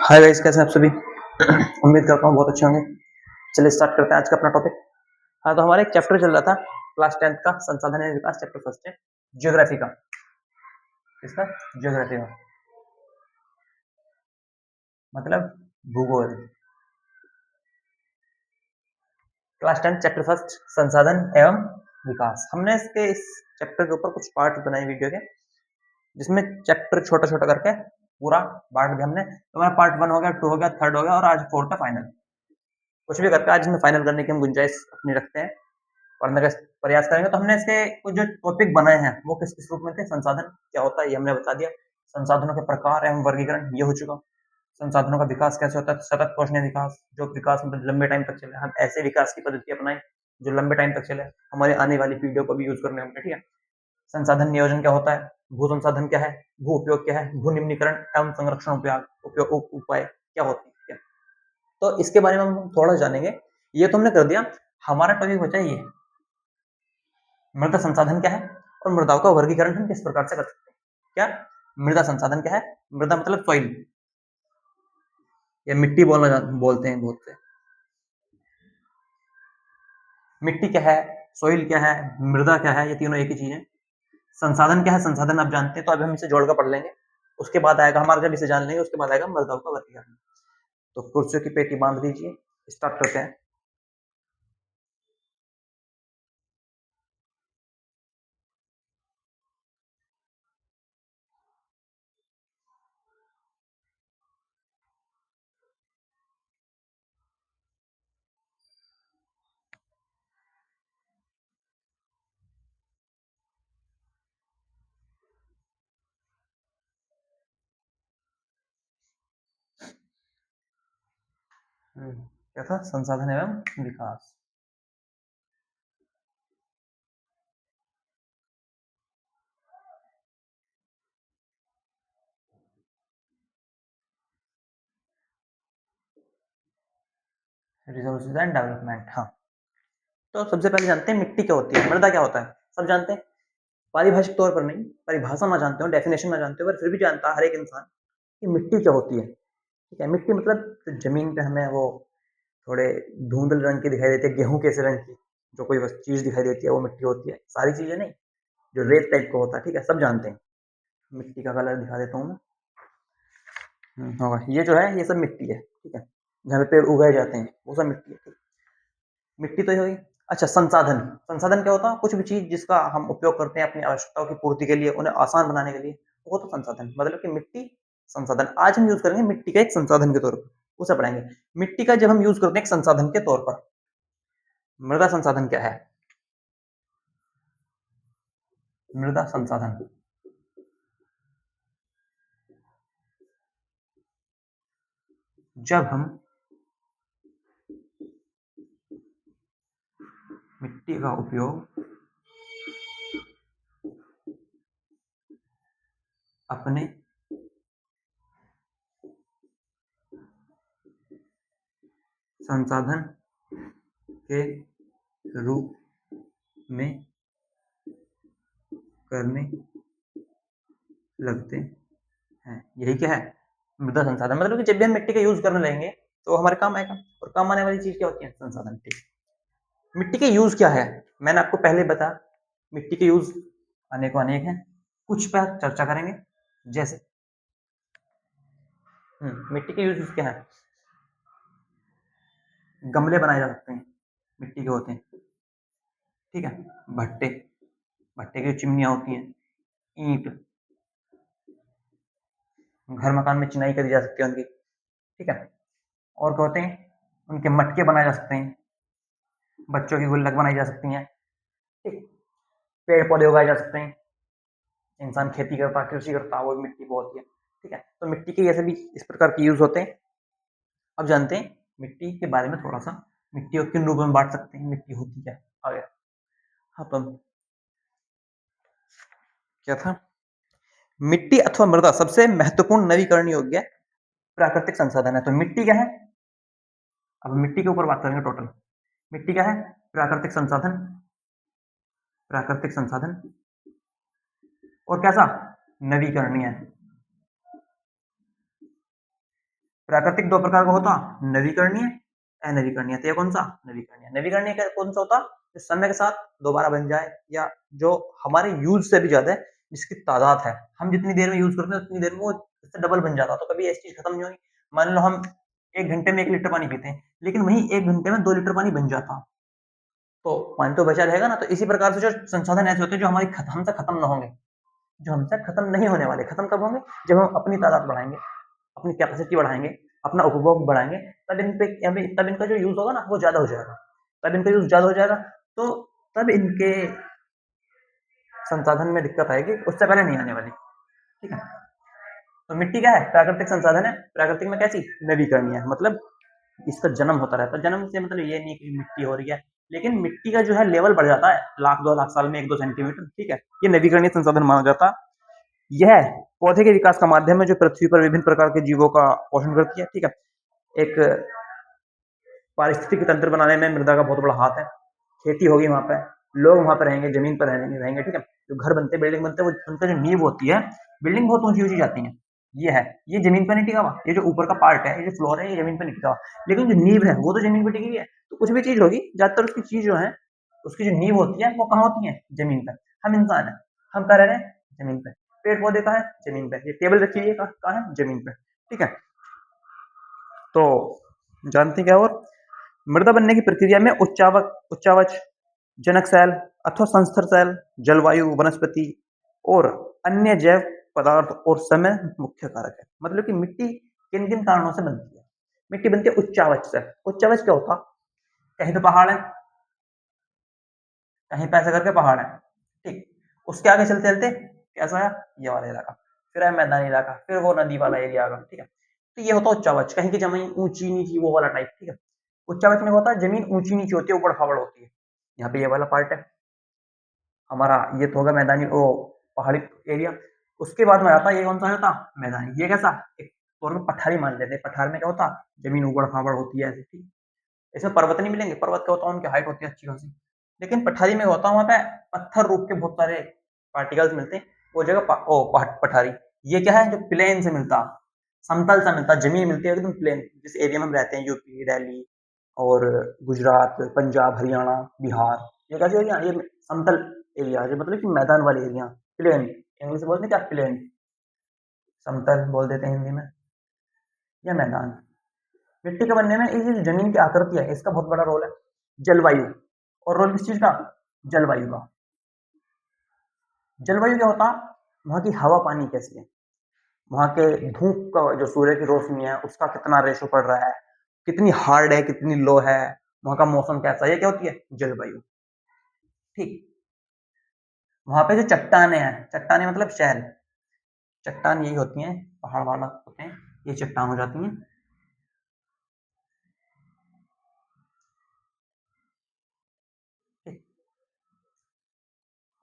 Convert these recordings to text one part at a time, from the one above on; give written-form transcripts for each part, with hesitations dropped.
Hi guys, कैसे हैं आप सभी। उम्मीद करता हूँ बहुत अच्छे होंगे। चलिए स्टार्ट करते हैं आज का अपना टॉपिक। हाँ, तो हमारा एक चैप्टर चल रहा था क्लास 10th का संसाधन एवं विकास, चैप्टर फर्स्ट है ज्योग्राफी का। इसका ज्योग्राफी का मतलब भूगोल। क्लास 10 चैप्टर फर्स्ट संसाधन एवं विकास। हमने इसके इस चैप्टर के ऊपर कुछ पार्ट बनाए वीडियो के, जिसमें चैप्टर छोटा छोटा करके पूरा बांट दिया हमने। तो हमारा पार्ट 1 हो गया, 2 हो गया, 3rd हो गया और आज 4th का फाइनल। कुछ भी करके आज इसमें फाइनल करने की हम गुंजाइश अपनी रखते हैं, पढ़ने का प्रयास करेंगे। तो हमने इसके कुछ जो टॉपिक बनाए हैं वो किस किस रूप में थे। संसाधन क्या होता है ये हमने बता दिया, संसाधनों के प्रकार एवं वर्गीकरण ये हो चुका, संसाधनों का विकास कैसे होता है, सतत पोषणीय विकास, जो विकास मतलब लंबे टाइम तक चले, हम ऐसे विकास की पद्धति अपनाएं जो लंबे टाइम तक चले, हमारे आने वाली पीढ़ियों को भी यूज करने होंगे। ठीक है। संसाधन नियोजन क्या होता है, भू संसाधन क्या है, भू उपयोग क्या है, भू निम्नीकरण एवं संरक्षण उपाय क्या होते हैं। तो इसके बारे में हम थोड़ा जानेंगे। ये तो हमने कर दिया। हमारा टॉपिक बचा ये मृदा संसाधन क्या है और मृदाओं का वर्गीकरण हम किस प्रकार से कर सकते हैं। क्या मृदा संसाधन क्या है? मृदा मतलब सॉइल या मिट्टी बोलते हैं बहुत से। मिट्टी क्या है, सॉइल क्या है, मृदा क्या है, ये तीनों एक ही चीज है। संसाधन क्या है, संसाधन आप जानते हैं, तो अभी हम इसे जोड़कर पढ़ लेंगे। उसके बाद आएगा हमारा, जब इसे जान लेंगे उसके बाद आएगा मृदाओं का वर्गीकरण। तो कुर्सियों की पेटी बांध दीजिए, स्टार्ट करते हैं। क्या था? संसाधन एवं विकास। Resources and development. हाँ, तो सबसे पहले जानते हैं मिट्टी क्या होती है, मृदा क्या होता है। सब जानते हैं, पारिभाषिक तौर पर नहीं, परिभाषा ना जानते हो, डेफिनेशन ना जानते हो, पर फिर भी जानता है हर एक इंसान कि मिट्टी क्या होती है। ठीक है। मिट्टी मतलब जो जमीन पे हमें वो थोड़े धुंधल रंग की दिखाई देती है, गेहूं कैसे रंग की जो कोई चीज दिखाई देती है वो मिट्टी होती है। सारी चीजें नहीं, जो रेत टाइप का होता है। ठीक है, सब जानते हैं। मिट्टी का कलर दिखा देता हूँ मैं। होगा, ये जो है ये सब मिट्टी है। ठीक है, जहाँ पे पेड़ उगाए जाते हैं वो सब मिट्टी है। ठीक। मिट्टी तो ये होगी। अच्छा, संसाधन। संसाधन क्या होता है? कुछ भी चीज जिसका हम उपयोग करते हैं अपनी आवश्यकताओं की पूर्ति के लिए, उन्हें आसान बनाने के लिए, वो तो संसाधन। मतलब कि मिट्टी संसाधन आज हम यूज करेंगे मिट्टी का एक संसाधन के तौर पर, उसे पढ़ाएंगे। मिट्टी का जब हम यूज करते हैं एक संसाधन के तौर पर। मृदा संसाधन क्या है? मृदा संसाधन जब हम मिट्टी का उपयोग अपने संसाधन के रूप में करने लगते हैं, यही क्या है? मृदा संसाधन। मतलब कि जब भी हम मिट्टी का यूज करने लगेंगे तो हमारे काम आएगा, और काम आने वाली चीज क्या होती है? संसाधन। ठीक। मिट्टी के यूज क्या है? मैंने आपको पहले बता, मिट्टी के यूज अनेकों अनेक हैं, कुछ पर चर्चा करेंगे। जैसे मिट्टी के यूज क्या है? गमले बनाए जा सकते हैं, मिट्टी के होते हैं। ठीक है। भट्टे, भट्टे की चिमनियां होती हैं, ईंट, घर मकान में चिनाई करी जा सकती है उनकी। ठीक है। और क्या होते हैं? उनके मटके बनाए जा सकते हैं, बच्चों की गुल्लक बनाई जा सकती हैं। ठीक। पेड़ पौधे उगाए जा सकते हैं, इंसान खेती करता, कृषि करता, वो मिट्टी को होती है। ठीक है। तो मिट्टी के ऐसे भी इस प्रकार के यूज होते हैं। अब जानते हैं मिट्टी के बारे में थोड़ा सा। मिट्टी को किन रूपों में बांट सकते हैं, मिट्टी होती क्या है? आ गया। हाँ, तो क्या था? मिट्टी अथवा मृदा सबसे महत्वपूर्ण नवीकरण योग्य प्राकृतिक संसाधन है। तो मिट्टी क्या है? अब मिट्टी के ऊपर बात करेंगे टोटल। मिट्टी क्या है? प्राकृतिक संसाधन। प्राकृतिक संसाधन और कैसा? नवीकरणीय। प्राकृतिक दो प्रकार का होता, नवीकरणीय, अनवीकरणीय। तो ये कौन सा? नवीकरणीय। नवीकरणीय कौन सा होता? जो समय के साथ दोबारा बन जाए, या जो हमारे यूज से भी ज्यादा है, जिसकी तादाद है, हम जितनी देर में यूज करते हैं उतनी देर में वो इससे डबल बन जाता। तो कभी ऐसी चीज खत्म नहीं होगी। मान लो हम 1 घंटे में 1 लीटर पानी पीते हैं, लेकिन वही 1 घंटे में 2 लीटर पानी बन जाता, तो पानी तो बचा रहेगा ना। तो इसी प्रकार से जो संसाधन ऐसे होते हैं जो हमारी हमसे खत्म ना होंगे, जो हमसे खत्म नहीं होने वाले, खत्म कब होंगे? जब हम अपनी तादाद बढ़ाएंगे, अपनी कैपेसिटी बढ़ाएंगे, अपना उपभोग बढ़ाएंगे, तब इन पे तब इनका जो यूज होगा ना वो ज्यादा हो जाएगा। तब इनका यूज ज्यादा हो जाएगा, तो तब इनके संसाधन में दिक्कत आएगी, उससे पहले नहीं आने वाली। ठीक है। तो मिट्टी क्या है? प्राकृतिक संसाधन है। प्राकृतिक में कैसी? नवीकरणीय है, मतलब इसका जन्म होता रहता है। जन्म से मतलब ये नहीं कि मिट्टी हो रही है, लेकिन मिट्टी का जो है लेवल बढ़ जाता है लाख 2 लाख साल में 1-2 सेंटीमीटर। ठीक है, ये नवीकरणीय संसाधन माना जाता है। यह पौधे के विकास का माध्यम है जो पृथ्वी पर विभिन्न प्रकार के जीवों का पोषण करती है। ठीक है, एक पारिस्थितिक तंत्र बनाने में मृदा का बहुत बड़ा हाथ है। खेती होगी वहां पे, लोग वहां पर रहेंगे, जमीन पर रहेंगे। ठीक है, जो घर बनते, बिल्डिंग बनते हैं, वो उनका जो नींव होती है, बिल्डिंग बहुत ऊंची ऊंची जाती है। ये है, ये जमीन पर नहीं टिका हुआ। ये जो ऊपर का पार्ट है, ये जो फ्लोर है, ये जमीन पर नहीं टिका हुआ, लेकिन जो नींव है वो तो जमीन पर टिकी हुई है। तो कुछ भी चीज होगी, ज्यादातर उसकी चीज जो है, उसकी जो नींव होती है वो कहाँ होती है? जमीन पर। हम इंसान है, हम कहाँ रह रहे हैं? जमीन पे। पेड़ पौधे कहाँ है? जमीन पे। ये टेबल रखी हुई है कहाँ है? जमीन पे। ठीक है, तो जानते हैं क्या? और मृदा बनने की प्रक्रिया में उच्चावच, जनक सेल अथवा संस्तर सेल, जलवायु, वनस्पति और अन्य जैव पदार्थ और समय मुख्य कारक है। मतलब कि मिट्टी किन किन कारणों से बनती है? मिट्टी बनती है उच्चावच से। उच्चावच क्या होता? कहीं तो पहाड़ है, कहीं पे ऐसा करके पहाड़ है। ठीक, उसके आगे चलते चलते कैसा है? ये वाला इलाका, फिर है मैदानी इलाका, फिर वो नदी वाला एरिया आ गया। ठीक है, तो ये होता है उच्चावच, कहीं की जमीन ऊंची नीची वो वाला टाइप। ठीक है, उच्चावच में होता है जमीन ऊंची नीची होती है, ऊबड़ खाबड़ होती है। यहाँ पे ये वाला पार्ट है हमारा, ये तो होगा मैदानी ओ पहाड़ी एरिया। उसके बाद में आता है ये कौन सा होता? मैदानी। ये कैसा? एक तौर में पठारी मान लेते हैं। पठार में क्या होता? जमीन ऊबड़ खाबड़ होती है ऐसे। ठीक, इसमें पर्वत नहीं मिलेंगे। पर्वत क्या होता है? उनकी हाइट होती है अच्छी खासी। लेकिन पठारी में होता है वहां पे पत्थर रूप के बहुत सारे पार्टिकल्स मिलते हैं, वो जगह पठारी। ये क्या है? जो प्लेन से मिलता, समतल से मिलता, जमीन मिलती है एकदम प्लेन। जिस एरिया में हम रहते हैं, यूपी, दिल्ली और गुजरात, पंजाब, हरियाणा, बिहार, ये कैसे एरिया? ये समतल एरिया, जो मतलब कि मैदान वाले एरिया, प्लेन। इंग्लिश में बोलते हैं क्या? प्लेन। समतल बोल देते हैं हिंदी में, या मैदान। मिट्टी के बनने में ये जो जमीन की आकृति है, इसका बहुत बड़ा रोल है। जलवायु, और रोल किस चीज का? जलवायु का। जलवायु क्या होता? वहां की हवा पानी कैसी है, वहां के धूप का, जो सूर्य की रोशनी है उसका कितना रेशो पड़ रहा है, कितनी हार्ड है, कितनी लो है, वहां का मौसम कैसा है, ये क्या होती है? जलवायु। ठीक, वहां पे जो चट्टाने हैं, चट्टाने मतलब शहर, चट्टान यही होती हैं, पहाड़ वाला होते हैं, ये चट्टान हो जाती हैं। ठीक,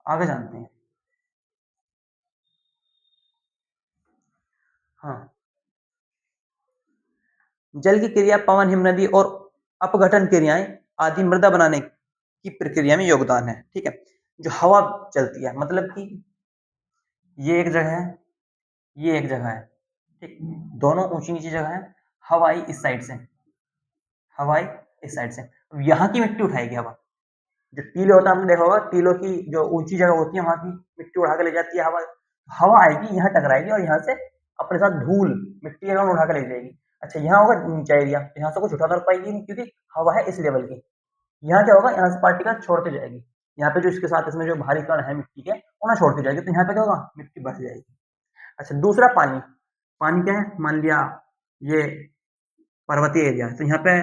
आगे जानते हैं। हाँ, जल की क्रिया, पवन, हिम नदी और अपघटन क्रियाएं आदि मृदा बनाने की प्रक्रिया में योगदान है। ठीक है, जो हवा चलती है, मतलब कि ये एक जगह है, ये एक जगह है। ठीक, दोनों ऊंची नीची जगह है। हवाई इस साइड से, हवाई इस साइड से, यहाँ की मिट्टी उठाएगी हवा। जो टीले होता है, आपने देखा होगा, टीलों की जो ऊंची जगह होती है वहां की मिट्टी उठा के ले जाती है हवा। हवा आएगी, यहाँ टकराएगी और यहाँ से अपने साथ धूल, मिट्टी अगर उठा के ले जाएगी। अच्छा, यहाँ होगा नीचा एरिया, यहाँ से कुछ उठा कर पाएगी नहीं, क्योंकि हवा है इस लेवल की। यहाँ क्या होगा? यहाँ से पार्टिकल छोड़ते जाएगी, यहाँ पे जो इसके साथ इसमें जो भारी कण है मिट्टी के, उन्हें छोड़ती जाएगी, तो यहाँ पे क्या होगा? मिट्टी बढ़ जाएगी। अच्छा, दूसरा पानी। पानी क्या है? मान लिया ये पर्वतीय एरिया है, तो यहाँ पे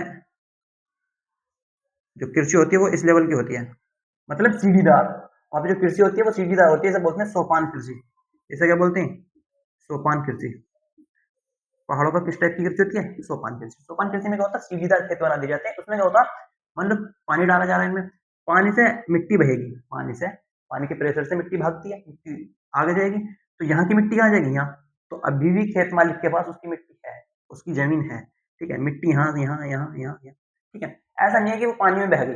जो कृषि होती है वो इस लेवल की होती है, मतलब सीढ़ीदार। वहां पे जो कृषि होती है वो सीढ़ीदार होती है, इसे बोलते हैं सोपान कृषि। इसे क्या बोलते हैं? सोपान कृषि। पहाड़ों पर किस टाइप की कृषि होती है? सोपान कृषि। सोपान कृषि में क्या होता है? सीढ़ीदार खेत बना दिए जाते हैं। उसमें क्या होता है? मतलब पानी डाला जा रहा है, इनमें पानी से मिट्टी बहेगी, पानी से, पानी के प्रेशर से मिट्टी भागती है, मिट्टी आगे जाएगी। तो यहाँ की मिट्टी कहाँ जाएगी? यहाँ। तो अभी भी खेत मालिक के पास उसकी मिट्टी है, उसकी जमीन है। ठीक है, मिट्टी यहाँ यहाँ यहाँ यहाँ यहाँ। ठीक है, ऐसा नहीं है कि वो पानी में बह गई,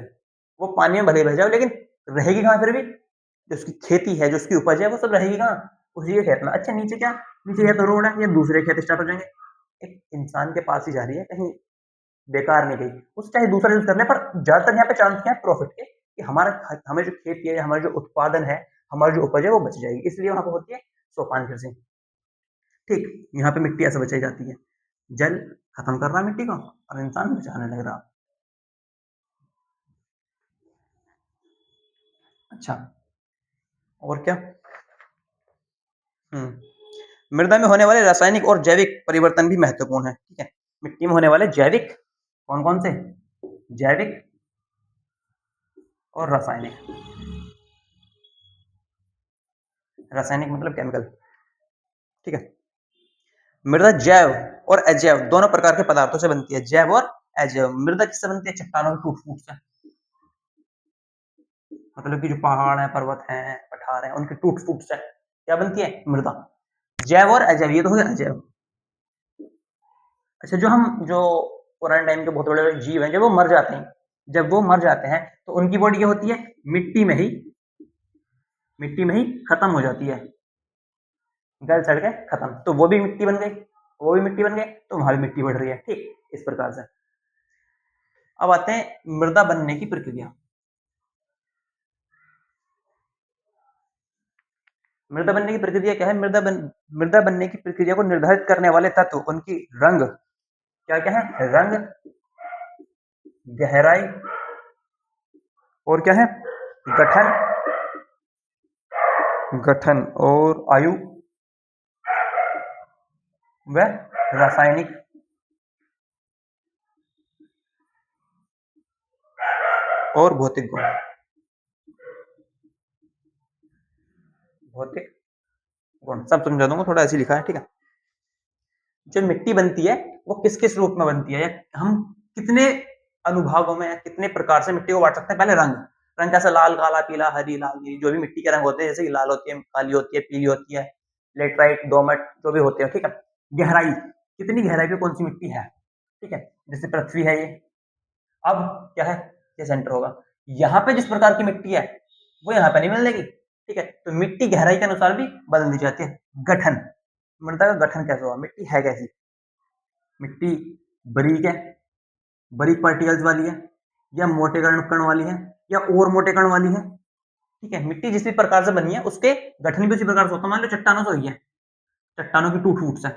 वो पानी में भले बह जाओ, लेकिन रहेगी कहाँ फिर भी? जो उसकी खेती है, जो उसकी उपज है, वो सब रहेगी कहाँ? उसी के खेत में। अच्छा, नीचे क्या? नीचे या तो रोड है, या दूसरे खेत स्टार्ट हो जाएंगे। एक इंसान के पास ही जा रही है, कहीं बेकार नहीं गई। उसे चाहे दूसरा यूज़ कर ले, पर ज़्यादातर यहाँ पे चांस क्या है प्रॉफ़िट के, कि हमें जो खेती है, हमारा जो उत्पादन है, हमारी जो उपज है वो बच जाएगी। इसलिए वहाँ पे होती है सोपान कृषि। ठीक, यहाँ पे मिट्टी ऐसे बचाई जाती है। जल खत्म कर रहा है मिट्टी को और इंसान बचाने लग रहा। अच्छा, और क्या? मृदा में होने वाले रासायनिक और जैविक परिवर्तन भी महत्वपूर्ण है, ठीक है? मिट्टी में होने वाले जैविक कौन-कौन से? जैविक और रासायनिक। रासायनिक मतलब केमिकल, ठीक है? मृदा जैव और अजैव दोनों प्रकार के पदार्थों से बनती है। जैव और अजैव। मृदा किससे बनती है? चट्टानों के टूट-फूट से। मतलब कि जो पहाड़ हैं, पर्वत हैं, पठार हैं, उनके टूट-फूट से क्या बनती है? मृदा। जैव और अजैव, ये तो हो गया अजैव। अच्छा, जो पुराने टाइम के बहुत बड़े-बड़े जीव हैं, जब वो मर जाते हैं, तो उनकी बॉडी क्या होती है? मिट्टी में ही खत्म हो जाती है। गल सड़ के खत्म। तो वो भी मिट्टी बन गई, तो वहां भी मिट्टी बढ़ रही है। ठीक, इस प्रकार से। अब आते हैं मृदा बनने की प्रक्रिया। मृदा बनने की प्रक्रिया क्या है? मृदा बनने की प्रक्रिया को निर्धारित करने वाले तत्व, उनकी रंग, क्या क्या है? रंग, गहराई, और क्या है? गठन, और आयु, व रासायनिक और भौतिक गुण। भौतिक गुण सब समझा दूंगा, थोड़ा ऐसे लिखा है, ठीक है? जो मिट्टी बनती है वो किस किस रूप में बनती है, या हम कितने अनुभागों में, कितने प्रकार से मिट्टी को बांट सकते हैं? पहले रंग, कैसा? लाल, काला, पीला, हरी, लाल, नीली, जो भी मिट्टी के रंग होते हैं, जैसे कि लाल होती है, काली होती है, पीली होती है, लेटराइट, दोमट, जो भी होते हैं, ठीक है? गहराई, कितनी गहराई पे कौन सी मिट्टी है, ठीक है? जैसे पृथ्वी है ये। अब क्या है? ये सेंटर होगा। यहाँ पे जिस प्रकार की मिट्टी है वो यहाँ पे नहीं मिलेगी, ठीक है? तो मिट्टी गहराई के अनुसार भी बदल दी जाती है। गठन, मृदा का गठन कैसे हुआ? मिट्टी है कैसी? मिट्टी बारीक है, बारीक पार्टिकल्स वाली है, या मोटे कण वाली है, या और मोटे कण वाली है, ठीक है? मिट्टी जिस भी प्रकार से बनी है उसके गठन भी उसी प्रकार से होता है। मान लो चट्टानों से हुई है, चट्टानों की टूट फूट से,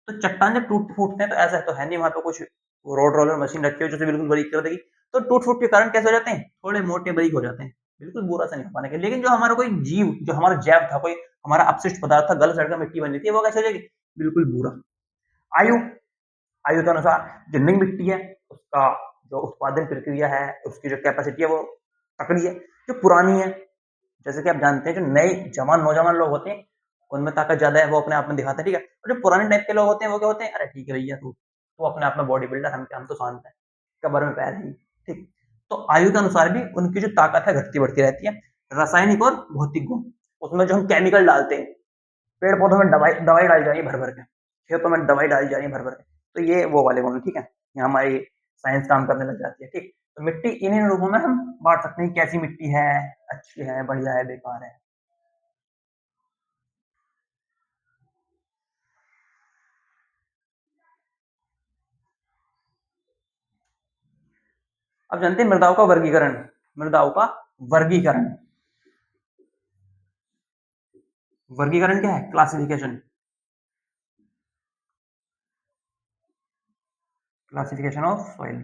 तो चट्टान जब टूट फूटते हैं तो ऐसा तो है नहीं वहां पे कुछ रोड रोलर मशीन रखी हो जो बिल्कुल बारीक कर देगी। तो टूट फूट के कारण कैसे हो जाते हैं? थोड़े मोटे बारीक हो जाते हैं, बिल्कुल बुरा सा नहीं हो पाने के। लेकिन जो हमारा कोई जीव, जो हमारा जैव था, कोई हमारा अपशिष्ट पदार्थ था, गल सड़ कर मिट्टी बन जाती है, वो कैसे हो जाएगी? बिल्कुल बुरा। आयु, आयु के अनुसार जो नई मिट्टी है उसका जो उत्पादन प्रक्रिया है, उसकी जो कैपेसिटी है वो तकड़ी है। जो पुरानी है, जैसे कि आप जानते हैं, जो नए जवान नौजवान लोग होते हैं उनमें ताकत ज्यादा है, वो अपने आप में दिखाते हैं, ठीक है? और जो पुराने टाइप के लोग होते हैं वो क्या होते हैं? अरे ठीक है भैया, तू तो अपने आप में बॉडी बिल्डर, हम तो शांत है, कबर में पैर है, ठीक। तो आयु के अनुसार भी उनकी जो ताकत है घटती बढ़ती रहती है। रासायनिक और भौतिक गुण, उसमें जो हम केमिकल डालते हैं, पेड़ पौधों में दवाई दवाई डाली जा रही है भर भर के, खेतों में दवाई डाली जा रही है भर भर के, तो ये वो वाले गुण, ठीक है? यहाँ हमारी साइंस काम करने लग जाती है, ठीक। तो मिट्टी इन्हीं रूपों में हम बांट सकते हैं, कैसी मिट्टी है, अच्छी है, बढ़िया है, बेकार है। अब जानते हैं मृदाओं का वर्गीकरण। मृदाओं का वर्गीकरण, वर्गीकरण क्या है? Classification, classification of soil.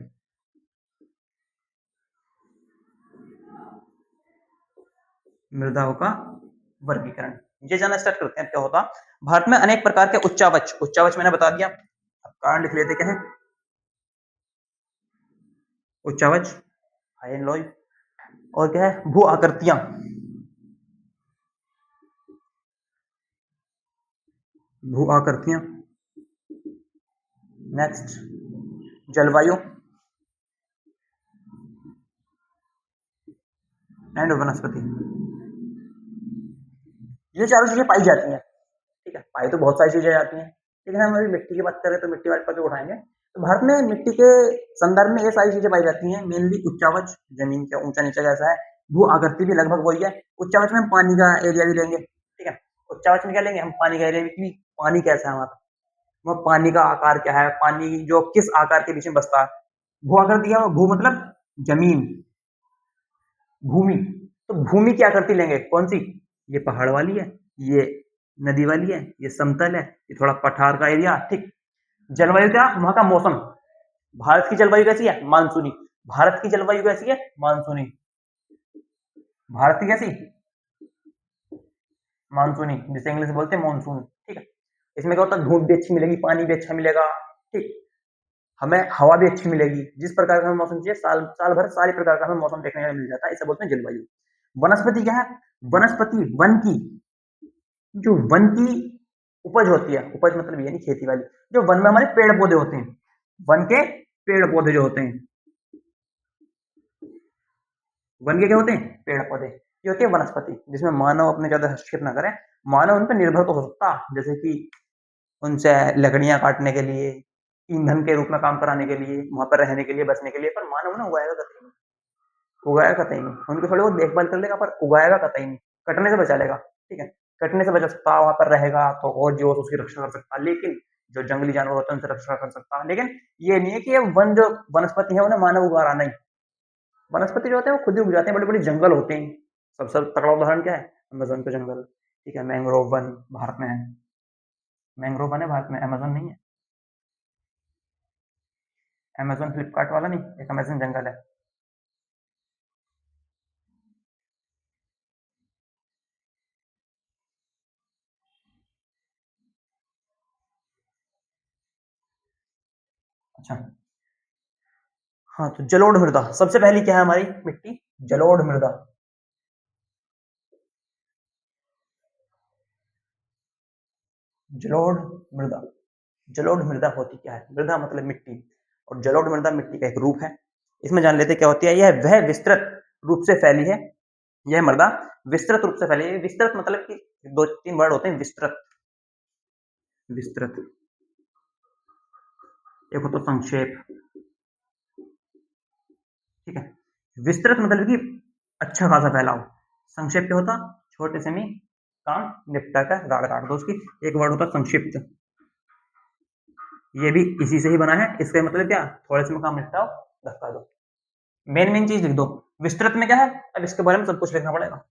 मृदाओं का वर्गीकरण, ये जाना स्टार्ट करते हैं क्या होता। भारत में अनेक प्रकार के उच्चावच, उच्चावच मैंने बता दिया, अब कारण लिख लेते क्या है? उच्चावच, हाई एंड लो, और क्या है? भू आकृतियां, भू आकृतियां। नेक्स्ट, जलवायु एंड वनस्पति। ये चारों चीजें पाई जाती हैं, ठीक है? पाई तो बहुत सारी चीजें जाती हैं, लेकिन हम अभी मिट्टी की बात करें तो मिट्टी वाले पर जो उठाएंगे, तो भारत में मिट्टी के संदर्भ में ये सारी चीजें पाई जाती हैं। मेनली उच्चावच, जमीन का ऊंचा नीचा कैसा है, भू आकृति भी लगभग वही है। उच्चावच में हम पानी का एरिया भी लेंगे, ठीक है? उच्चावच में क्या लेंगे हम? पानी का एरिया भी, पानी कैसा है वहां पर, वह पानी का आकार क्या है, पानी जो किस आकार के बीच में बसता है। भू आकार दिया हुआ, भू मतलब जमीन, भूमि। तो भूमि की आकृति लेंगे कौन सी, ये पहाड़ वाली है, ये नदी वाली है, ये समतल है, ये थोड़ा पठार का एरिया, ठीक। जलवायु क्या, वहां का मौसम। भारत की जलवायु कैसी है, मानसूनी। भारत की जलवायु कैसी है, मानसूनी। भारत की कैसी, मानसूनी, जिसे इंग्लिश में बोलते हैं मानसून, ठीक है। इसमें क्या होता है, धूप भी अच्छी मिलेगी, पानी भी अच्छा मिलेगा, ठीक। हमें हवा भी अच्छी मिलेगी, जिस प्रकार का हमें मौसम चाहिए, साल साल भर सारी प्रकार का हमें मौसम देखने को मिल जाता है, इसे बोलते हैं जलवायु। वनस्पति क्या है, वनस्पति वन की, जो वन की उपज होती है, उपज मतलब ये नहीं खेती वाली, जो वन में हमारे पेड़ पौधे होते हैं, वन के पेड़ पौधे जो होते हैं, वन के क्या होते हैं, पेड़ पौधे, ये होती है वनस्पति, जिसमें मानव अपने ज्यादा हस्तक्षेप ना करे। मानव उन पर निर्भर तो हो सकता, जैसे कि उनसे लकड़ियां काटने के लिए, ईंधन के रूप में काम कराने के लिए, वहां पर रहने के लिए, बचने के लिए, पर मानव ना उगाएगा कतई नहीं, उगाएगा कतई नहीं, उनकी थोड़ी बहुत देखभाल कर लेगा, पर उगाएगा कतई नहीं, कटने से बचा लेगा, ठीक है। कटने से बचा सकता, वहां पर रहेगा तो और जो उसकी रक्षा कर सकता, लेकिन जो जंगली जानवर होते हैं उनसे रक्षा कर सकता, लेकिन ये नहीं है कि ये वन जो वनस्पति है उन्हें मानव उगा रहा, नहीं। वनस्पति जो होते हैं वो खुद ही उग जाते हैं, बड़े बड़े जंगल होते हैं। सबसे तगड़ा उदाहरण क्या है, अमेजोन का जंगल, ठीक है, मैंग्रोव वन भारत में है, मैंग्रोव वन है भारत में, अमेजोन नहीं है। अमेजोन फ्लिपकार्ट वाला नहीं, एक अमेजोन जंगल है। अच्छा, हाँ, तो जलोढ़ मृदा सबसे पहली क्या है हमारी मिट्टी, जलोढ़ मृदा। जलोढ़ मृदा, जलोढ़ मृदा होती क्या है, मृदा मतलब मिट्टी, और जलोढ़ मृदा मिट्टी का एक रूप है। इसमें जान लेते क्या होती है, यह वह विस्तृत रूप से फैली है, यह मृदा विस्तृत रूप से फैली है। विस्तृत मतलब कि दो तीन वर्ड होते हैं, विस्तृत, विस्तृत, एक होता संक्षेप, ठीक है। विस्तृत मतलब कि अच्छा खासा फैलाव, संक्षेप क्या होता, छोटे से में काम निपटा कर गाड़ काट दो उसकी, एक वर्ड होता संक्षिप्त। ये भी इसी से ही बना है, इसका मतलब क्या, थोड़े से में काम निपटाओ, धक्का दो, मेन मेन चीज लिख दो। विस्तृत में क्या है, अब इसके बारे में सब कुछ लिखना पड़ेगा,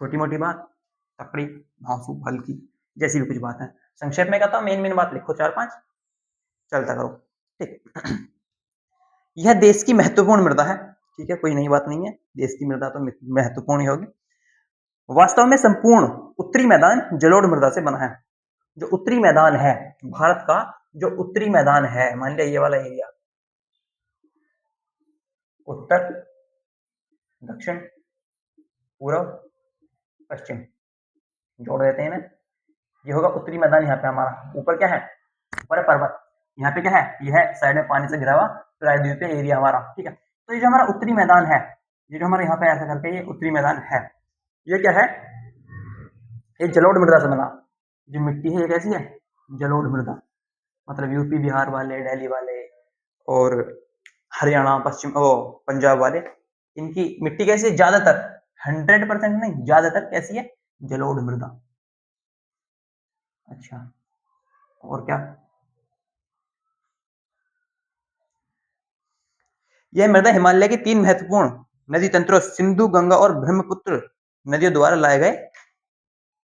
छोटी मोटी बात, तकड़ी, भासु, हल्की, जैसी भी कुछ बात है। संक्षेप में कहता हूं मेन मेन बात लिखो, चार पांच, चलता करो, ठीक। यह देश की महत्वपूर्ण मृदा है, ठीक है, कोई नई बात नहीं है, देश की मृदा तो महत्वपूर्ण ही होगी। वास्तव में संपूर्ण उत्तरी मैदान जलोढ़ मृदा से बना है। जो उत्तरी मैदान है भारत का, जो उत्तरी मैदान है, मान लिया ये वाला एरिया, उत्तर, दक्षिण, पूर्व, पश्चिम, जोड़ देते हैं ना, ये होगा उत्तरी मैदान। यहाँ पे हमारा ऊपर क्या है, ऊपर है पर्वत, यहाँ पे क्या है, यह है साइड में पानी से घिरा हुआ प्रायद्वीपीय एरिया हमारा, ठीक है। तो ये जो हमारा उत्तरी मैदान है, ये जो हमारे यहाँ पे ऐसा करके ये उत्तरी मैदान है, ये क्या है, ये जलोढ़ मृदा से बना। जो मिट्टी है ये कैसी है, जलोढ़ मृदा, मतलब यूपी बिहार वाले, दिल्ली वाले, और हरियाणा, पश्चिम ओ पंजाब वाले, इनकी मिट्टी कैसी है, ज्यादातर, 100% नहीं, ज्यादातर कैसी है, जलोढ़ मृदा। अच्छा, और क्या, यह मृदा हिमालय की तीन महत्वपूर्ण नदी तंत्रों सिंधु, गंगा और ब्रह्मपुत्र नदियों द्वारा लाए गए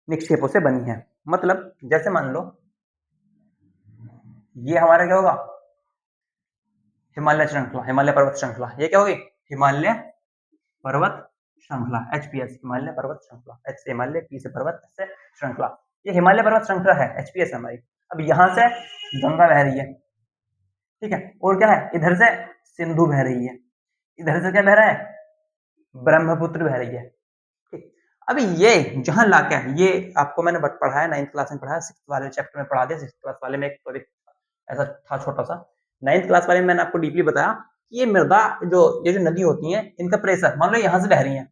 निक्षेपों से बनी है। मतलब जैसे मान लो ये हमारा क्या होगा, हिमालय श्रृंखला, हिमालय पर्वत श्रृंखला, ये क्या होगी, हिमालय पर्वत श्रृंखला, एचपीएस, हिमालय पर्वत श्रृंखला, एच से हिमालय, पी से पर्वत, से श्रृंखला, ये हिमालय पर्वत श्रृंखला है, एचपीएस हमारी। अब यहां से गंगा बह रही है, ठीक है, और क्या है, इधर से सिंधु बह रही है, इधर से क्या बह रहा है, ब्रह्मपुत्र बह रही है, ठीक। अभी ये जहां लाके ये आपको मैंने पढ़ा है, 9th क्लास में पढ़ा है, 6th वाले चैप्टर में पढ़ा दिया, 6th क्लास वाले में एक टॉपिक ऐसा था छोटा सा, 9th क्लास वाले में मैंने आपको डीपली बताया कि ये मृदा, जो ये जो नदी होती है, इनका प्रेशर, मान लो यहाँ से बह रही है,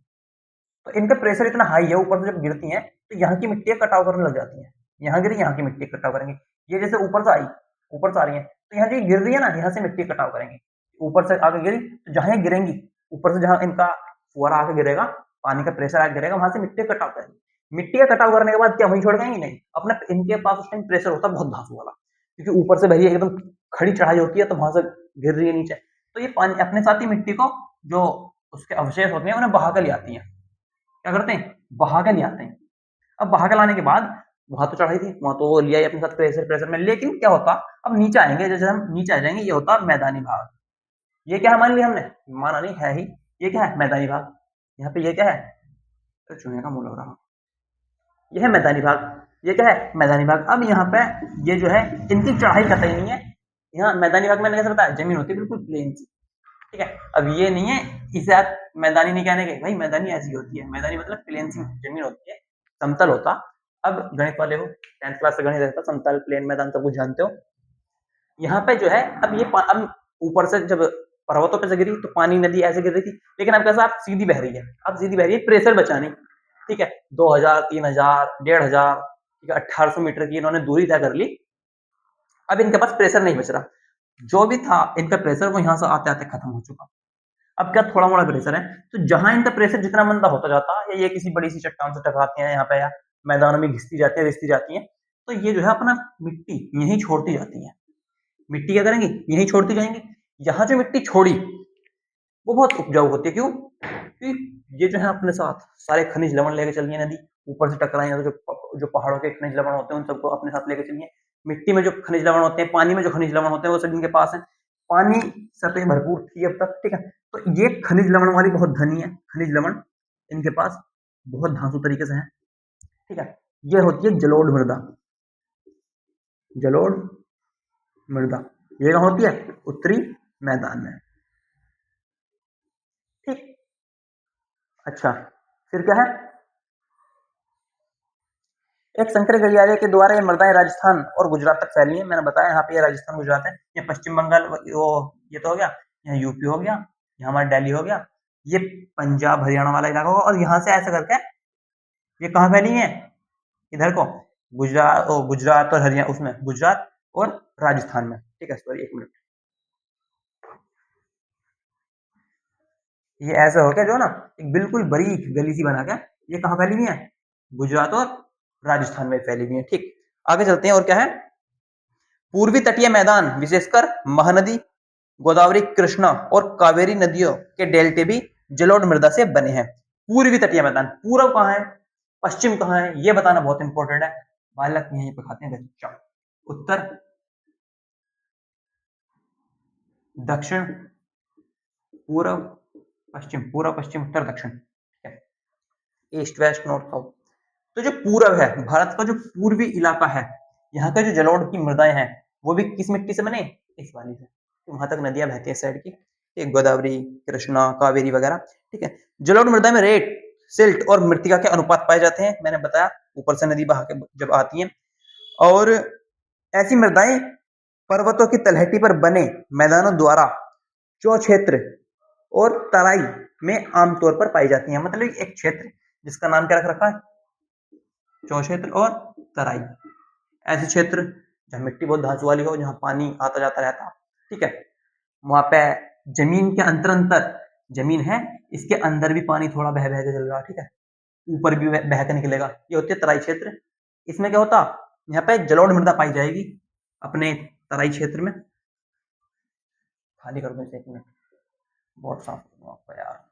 तो इनका प्रेशर इतना हाई है, ऊपर से जब गिरती है तो यहाँ की मिट्टी कटाव करने लग जाती है, यहाँ गिरी, यहाँ की मिट्टी कटाव करेंगे। ये जैसे ऊपर से आई, ऊपर से आ रही है, तो यहाँ जो गिर रही है ना, यहाँ से मिट्टी कटाव करेंगे, ऊपर से आगे गिरी तो जहां गिरेंगी, ऊपर से जहां इनका फुहारा आके गिरेगा, पानी का प्रेशर आके गिरेगा, वहां से मिट्टी कटाव करेंगे। मिट्टी का कटाव करने के बाद क्या वहीं छोड़ देंगे? नहीं, अपना इनके पास उस टाइम प्रेशर होता है बहुत धांसू वाला, क्योंकि ऊपर से भैया एकदम खड़ी चढ़ाई होती है तो वहां से गिर रही है नीचे, तो ये पानी अपने साथ ही मिट्टी को जो उसके अवशेष होते हैं उन्हें बहा कर ले आती है। क्या करते हैं? बहा के ले आते हैं। अब बहा के लाने के बाद वहां तो चढ़ाई थी, वहां तो वो लिया अपने साथ प्रेशर प्रेशर में, लेकिन क्या होता, अब नीचे आएंगे, जैसे हम नीचे आ जाएंगे, ये होता मैदानी भाग। ये क्या है मान लिया हमने? माना नहीं है ही, ये क्या है? मैदानी भाग। यहाँ पे ये क्या है? तो चूहे का मुंह लग रहा, ये है मैदानी भाग। ये क्या है? मैदानी भाग। अब यहाँ पे ये जो है इनकी चढ़ाई कतई नहीं है। यहाँ मैदानी भाग मैंने कैसे बताया, जमीन होती है बिल्कुल प्लेन सी, ठीक है। अब ये नहीं है, इसे आप मैदानी नहीं कहने के, भाई मैदानी ऐसी होती है, मैदानी मतलब प्लेन सी जमीन होती है, समतल होता। अब गणित वाले हो, 10th क्लास से गणित रहता, समतल प्लेन मैदान सब कुछ जानते हो। यहाँ पे जो है अब ये अब ऊपर से जब पर्वतों पे से गिरी तो पानी नदी ऐसे गिर रही थी, लेकिन अब कैसा, आप सीधी बह रही है, अब सीधी बह रही है, प्रेशर बचा नहीं, ठीक है। 2000, 3000, 1500, ठीक है, 1800 मीटर की इन्होंने दूरी तय कर ली। अब इनके पास प्रेशर नहीं बच रहा, जो भी था इनका प्रेशर वो यहाँ से आते आते खत्म हो चुका। अब क्या थोड़ा मोड़ा प्रेशर है, तो जहां इनका प्रेशर जितना मंदा होता जाता है, ये किसी बड़ी सी चट्टान से टकराती हैं यहाँ पे, या मैदानों में घिसती जाती है, रिसती जाती है, तो ये जो है अपना मिट्टी यहीं छोड़ती जाती है। मिट्टी क्या करेंगी? यहीं छोड़ती जाएंगी। यहाँ जो मिट्टी छोड़ी वो बहुत उपजाऊ होती है, क्यों? क्योंकि ये जो है अपने साथ सारे खनिज लवण लेके चल रही है नदी, ऊपर से टकराई है तो जो पहाड़ों के खनिज लवण होते हैं उन सबको अपने साथ लेके चलिए। मिट्टी में जो खनिज लवण होते हैं, पानी में जो खनिज लवण होते हैं, वो सब इनके पास है। पानी सतह भरपूर थी अब तक, ठीक है। तो ये खनिज लवण वाली बहुत धनी है, खनिज लवण इनके पास बहुत धांसू तरीके से है, ठीक है। ये होती है जलोढ़ मृदा। जलोढ़ मृदा ये कहाँ होती है? उत्तरी मैदान में, ठीक। अच्छा, फिर क्या है? एक संकर गलियारे के द्वारा ये मृदाएं राजस्थान और गुजरात तक फैली है। मैंने बताया यहाँ पे ये राजस्थान गुजरात है, ये पश्चिम बंगाल, वो ये तो हो गया, यहाँ यूपी हो गया, यहाँ हमारा दिल्ली हो गया, ये पंजाब हरियाणा वाला इलाका होगा, और यहाँ से ऐसा करके ये कहाँ फैली है? इधर को गुजरात, गुजरात और हरियाणा, उसमें गुजरात और राजस्थान में, ठीक है। सॉरी, एक मिनट, ये ऐसा हो गया जो ना एक बिल्कुल बड़ी गली सी बना के, ये कहाँ फैली हुई है? गुजरात और राजस्थान में फैली हुई है, ठीक। आगे चलते हैं, और क्या है? पूर्वी तटीय मैदान विशेषकर महानदी, गोदावरी, कृष्णा और कावेरी नदियों के डेल्टे भी जलोढ़ मृदा से बने हैं। पूर्वी तटीय मैदान, पूर्व कहाँ है, पश्चिम कहाँ है, ये बताना बहुत इंपॉर्टेंट है, बालक यहीं पे खाते हैं बच्चा। उत्तर, दक्षिण, पूर्व, पश्चिम, पूर्व, पश्चिम, उत्तर, दक्षिण, ठीक है। East, west, north, south. तो जो पूर्व है, भारत का जो पूर्वी इलाका है, यहाँ का जो जलोढ़ की मृदाएं हैं, वो भी किस मिट्टी से बने? इस वाली से। तो वहां तक नदियां बहती है साइड की, एक गोदावरी, कृष्णा, कावेरी वगैरह, ठीक है। जलोढ़ मृदा में रेत, सिल्ट और मृतिका के अनुपात पाए जाते हैं, मैंने बताया, ऊपर से नदी बहा के जब आती है। और ऐसी मृदाएं पर्वतों की तलहटी पर बने मैदानों द्वारा चौ क्षेत्र और तराई में आमतौर पर पाई जाती है। मतलब एक क्षेत्र जिसका नाम क्या रख रखा है? चौ क्षेत्र और तराई। ऐसे क्षेत्र जहाँ मिट्टी बहुत धांसू वाली हो, जहाँ पानी आता जाता रहता, ठीक है, वहां पे जमीन के अंतर अंतर जमीन है, इसके अंदर भी पानी थोड़ा बह बह के चल रहा, ठीक है, ऊपर भी बह के निकलेगा, ये होती है तराई क्षेत्र। इसमें क्या होता, यहाँ पे जलोढ़ मृदा पाई जाएगी अपने तराई क्षेत्र में। खाली कर दो एक मिनट, बहुत साफ करूंगा आपका यार।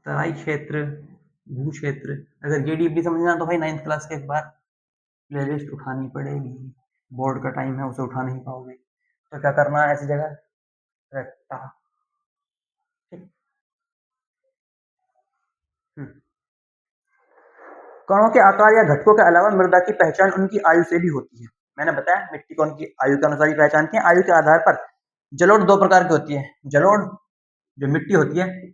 तराई क्षेत्र, भू क्षेत्र, अगर ये डीपली समझना तो भाई 9th क्लास के एक बार प्लेलिस्ट उठानी पड़ेगी, बोर्ड का टाइम है, उसे उठा नहीं पाओगे, तो क्या करना है ऐसी जगह? रट्टा, ठीक। कणों के आकार या घटकों के अलावा मृदा की पहचान उनकी आयु से भी होती है। मैंने बताया मिट्टी को उनकी आयु के अनुसार ही पहचानते हैं। आयु के आधार पर जलोढ़ दो प्रकार की होती है। जलोढ़ जो मिट्टी होती है